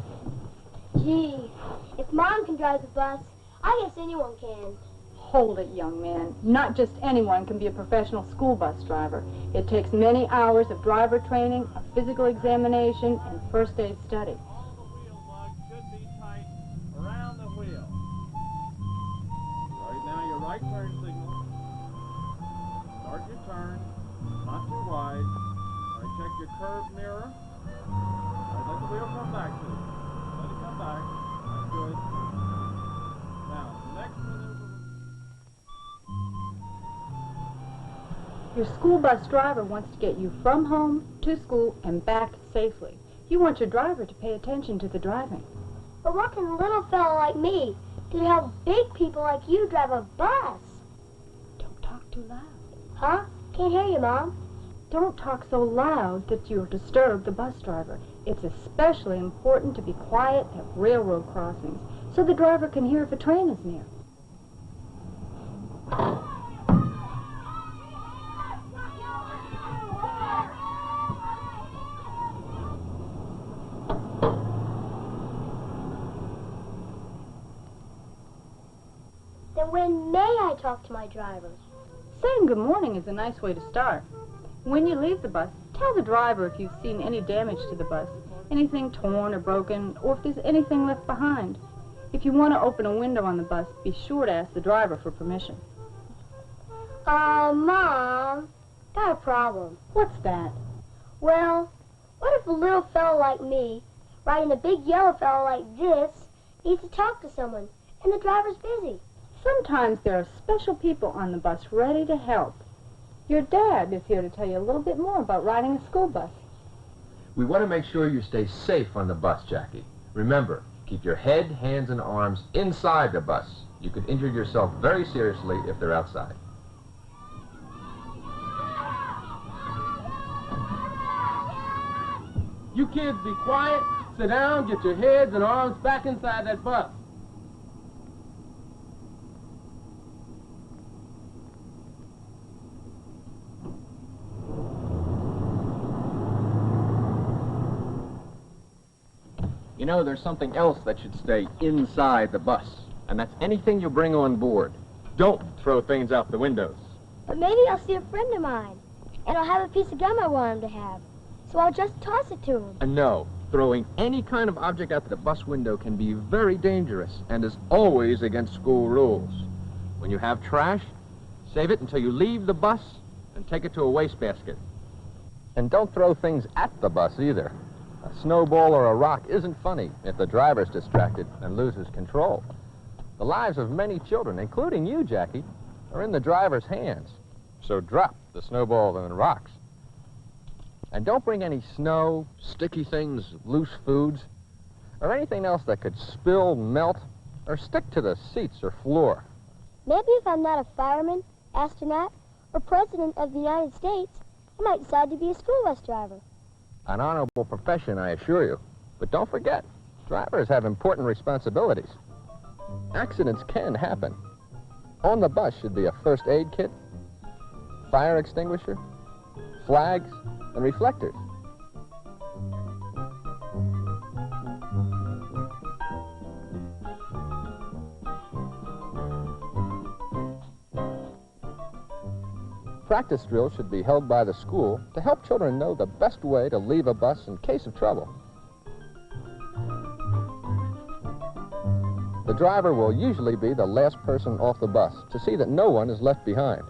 Gee, if Mom can drive the bus, I guess anyone can. Hold it, young man. Not just anyone can be a professional school bus driver. It takes many hours of driver training, a physical examination, and first aid study. Around the wheel. Right now, your right turn signal. Start your turn. Not too wide. All right, check your curved mirror. All right, let the wheel come back to you. Let it come back. That's good. Now, next maneuver. Your school bus driver wants to get you from home to school and back safely. You want your driver to pay attention to the driving. But what can a little fella like me do to help big people like you drive a bus? Don't talk too loud. Huh? Can't hear you, Mom. Don't talk so loud that you'll disturb the bus driver. It's especially important to be quiet at railroad crossings so the driver can hear if a train is near. Then when may I talk to my driver? Saying good morning is a nice way to start. When you leave the bus, tell the driver if you've seen any damage to the bus, anything torn or broken, or if there's anything left behind. If you want to open a window on the bus, be sure to ask the driver for permission. Mom, got a problem. What's that? Well, what if a little fella like me, riding a big yellow fella like this, needs to talk to someone, and the driver's busy? Sometimes there are special people on the bus ready to help. Your dad is here to tell you a little bit more about riding a school bus. We want to make sure you stay safe on the bus, Jackie. Remember, keep your head, hands, and arms inside the bus. You could injure yourself very seriously if they're outside. You kids be quiet, sit down, get your heads and arms back inside that bus. You know, there's something else that should stay inside the bus, and that's anything you bring on board. Don't throw things out the windows. But maybe I'll see a friend of mine, and I'll have a piece of gum I want him to have, so I'll just toss it to him. And no, throwing any kind of object out the bus window can be very dangerous and is always against school rules. When you have trash, save it until you leave the bus and take it to a wastebasket. And don't throw things at the bus either. A snowball or a rock isn't funny if the driver's distracted and loses control. The lives of many children, including you, Jackie, are in the driver's hands. So drop the snowball and the rocks. And don't bring any snow, sticky things, loose foods, or anything else that could spill, melt, or stick to the seats or floor. Maybe if I'm not a fireman, astronaut, or president of the United States, I might decide to be a school bus driver. An honorable profession, I assure you. But don't forget, drivers have important responsibilities. Accidents can happen. On the bus should be a first aid kit, fire extinguisher, flags, and reflectors. Practice drills should be held by the school to help children know the best way to leave a bus in case of trouble. The driver will usually be the last person off the bus to see that no one is left behind.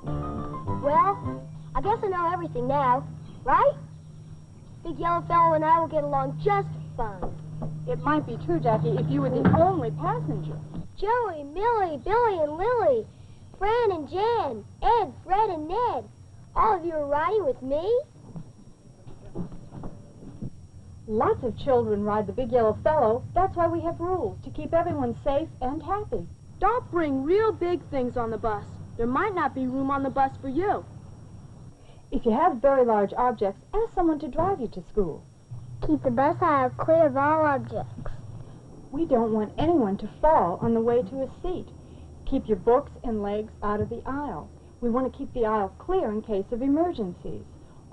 Well, I guess I know everything now, right? Big yellow fellow and I will get along just fine. It might be true, Jackie, if you were the only passenger. Joey, Millie, Billy, and Lily, Fran and Jan, Ed, Fred, and Ned. All of you are riding with me? Lots of children ride the big yellow fellow. That's why we have rules, to keep everyone safe and happy. Don't bring real big things on the bus. There might not be room on the bus for you. If you have very large objects, ask someone to drive you to school. Keep the bus aisle clear of all objects. We don't want anyone to fall on the way to a seat. Keep your books and legs out of the aisle. We want to keep the aisle clear in case of emergencies.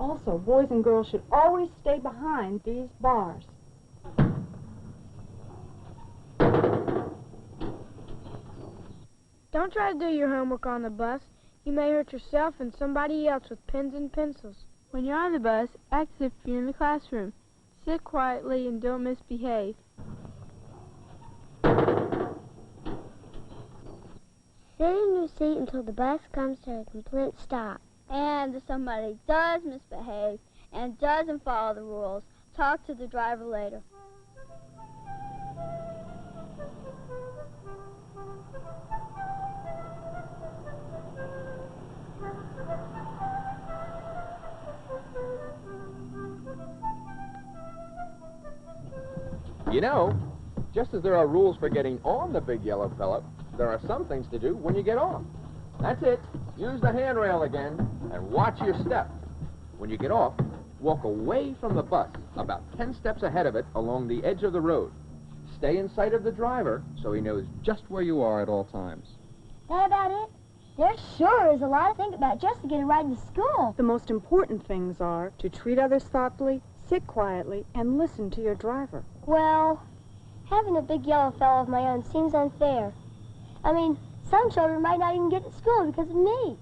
Also, boys and girls should always stay behind these bars. Don't try to do your homework on the bus. You may hurt yourself and somebody else with pens and pencils. When you're on the bus, act as if you're in the classroom. Sit quietly and don't misbehave. Sit in your seat until the bus comes to a complete stop. And if somebody does misbehave and doesn't follow the rules, talk to the driver later. You know, just as there are rules for getting on the big yellow fellow, there are some things to do when you get off. That's it. Use the handrail again and watch your step. When you get off, walk away from the bus, about 10 steps ahead of it along the edge of the road. Stay in sight of the driver so he knows just where you are at all times. That about it? There sure is a lot to think about just to get a ride to school. The most important things are to treat others thoughtfully, sit quietly, and listen to your driver. Well, having a big yellow fellow of my own seems unfair. I mean, some children might not even get to school because of me.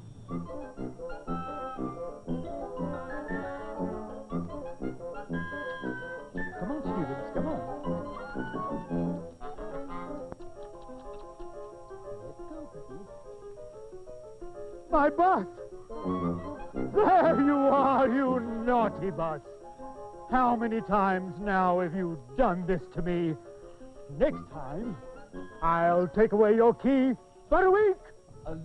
Come on, students, come on. My bus! There you are, you naughty bus! How many times now have you done this to me? Next time, I'll take away your key for a week.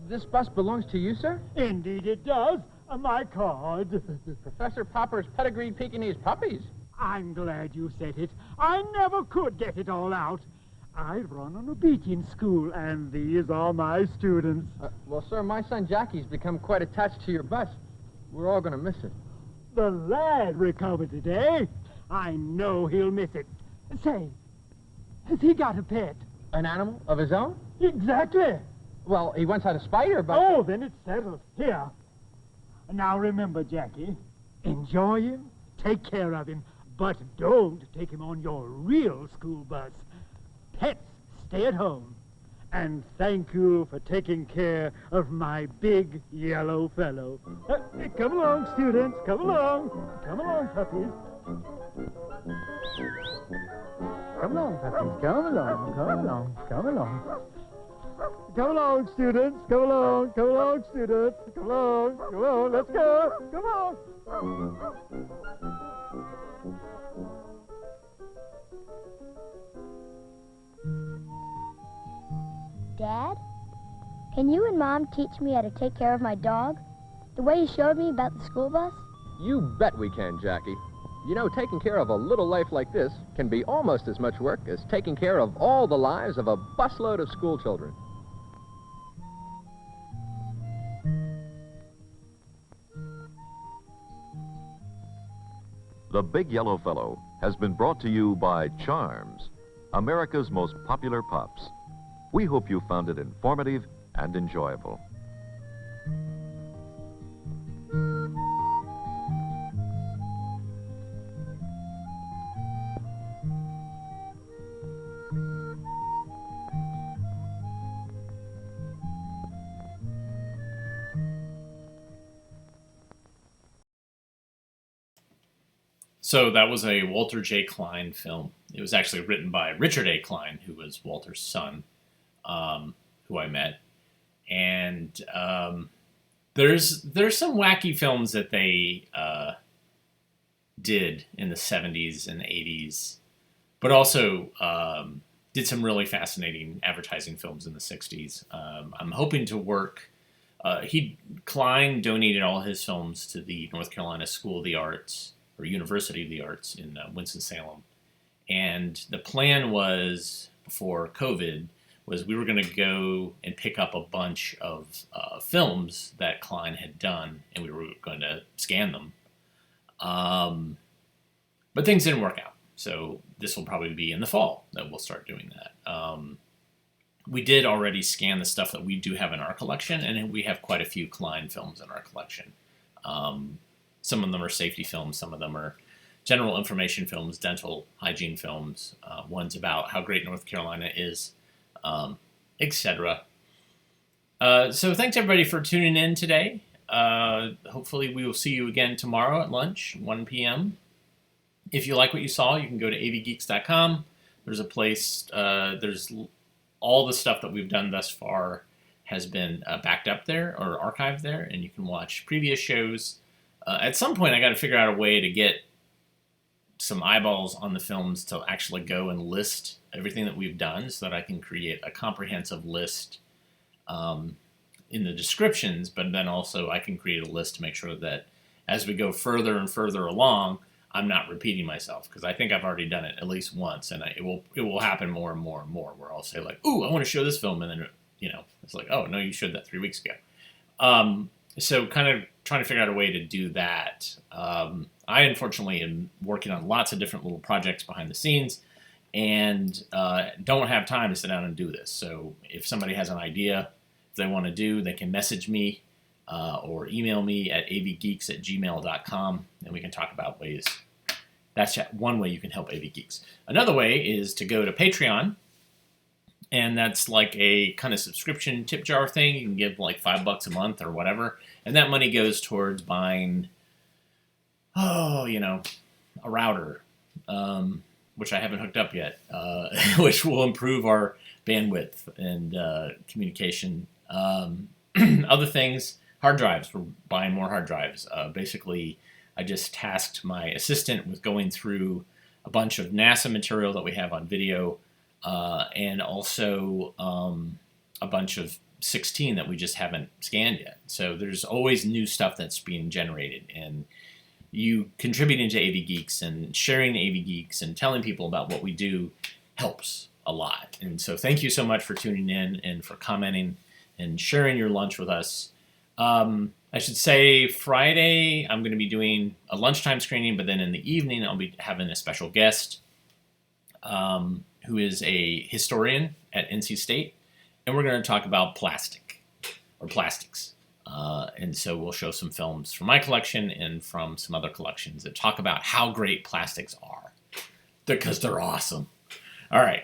This bus belongs to you, sir? Indeed it does. My card. Professor Popper's pedigreed Pekingese puppies. I'm glad you said it. I never could get it all out. I run an obedience school, and these are my students. Well, sir, my son Jackie's become quite attached to your bus. We're all going to miss it. The lad recovered today. I know he'll miss it. Say, has he got a pet? An animal of his own? Exactly. Well, he once had a spider, but... Oh, then it's settled. Here. Now remember, Jackie, enjoy him, take care of him, but don't take him on your real school bus. Pets, stay at home. And thank you for taking care of my big yellow fellow. Come along, students. Come along. Come along, puppies. Come along, puppies. Come along. Come along. Come along. Come along, students. Come along. Come along, students. Come along. Come on. Let's go. Come on. Dad, can you and Mom teach me how to take care of my dog? The way you showed me about the school bus? You bet we can, Jackie. You know, taking care of a little life like this can be almost as much work as taking care of all the lives of a busload of school children. The Big Yellow Fellow has been brought to you by Charms, America's most popular pups. We hope you found it informative and enjoyable. So that was a Walter J. Klein film. It was actually written by Richard A. Klein, who was Walter's son, who I met. And there's some wacky films that they did in the 70s and 80s, but also did some really fascinating advertising films in the 60s. I'm hoping to work... Klein donated all his films to the North Carolina School of the Arts, or University of the Arts in Winston-Salem. And the plan was, before COVID, was we were going to go and pick up a bunch of films that Klein had done, and we were going to scan them. But things didn't work out. So this will probably be in the fall that we'll start doing that. We did already scan the stuff that we do have in our collection, and we have quite a few Klein films in our collection. Some of them are safety films, some of them are general information films, dental hygiene films, ones about how great North Carolina is, etc. So thanks everybody for tuning in today. Hopefully we will see you again tomorrow at lunch, 1 p.m. If you like what you saw, you can go to avgeeks.com. There's a place, there's all the stuff that we've done thus far has been backed up there or archived there, and you can watch previous shows. At some point, I got to figure out a way to get some eyeballs on the films to actually go and list everything that we've done so that I can create a comprehensive list in the descriptions, but then also I can create a list to make sure that as we go further and further along, I'm not repeating myself, because I think I've already done it at least once, and it will happen more and more and more, where I'll say like, "Ooh, I want to show this film," and then it's like, "Oh no, you showed that 3 weeks ago." So kind of trying to figure out a way to do that. I unfortunately am working on lots of different little projects behind the scenes, and don't have time to sit down and do this. So if somebody has an idea they want to do, they can message me or email me at avgeeks@gmail.com, and we can talk about ways. That's one way you can help AV Geeks. Another way is to go to Patreon, and that's like a kind of subscription tip jar thing. You can give like $5 a month or whatever, and that money goes towards buying, a router, which I haven't hooked up yet, which will improve our bandwidth and communication. Other things, hard drives. We're buying more hard drives. Basically, I just tasked my assistant with going through a bunch of NASA material that we have on video, and also a bunch of 16 that we just haven't scanned yet. So there's always new stuff that's being generated, and you contributing to AV Geeks and sharing AV Geeks and telling people about what we do helps a lot. And so thank you so much for tuning in and for commenting and sharing your lunch with us. I should say Friday I'm going to be doing a lunchtime screening, but then in the evening I'll be having a special guest who is a historian at NC State, and we're going to talk about plastics. And so we'll show some films from my collection and from some other collections that talk about how great plastics are, because they're awesome. All right.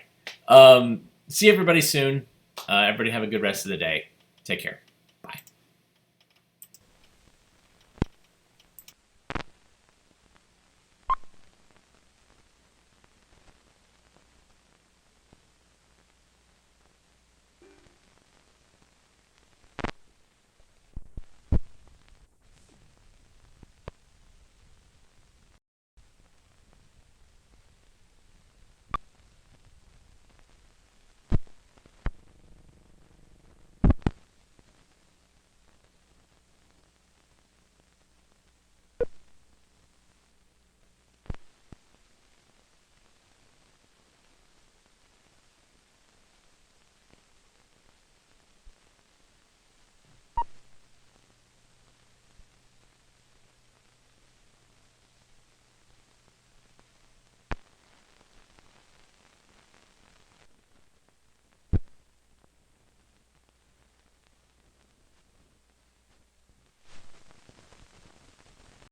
See everybody soon. Everybody have a good rest of the day. Take care. Bye.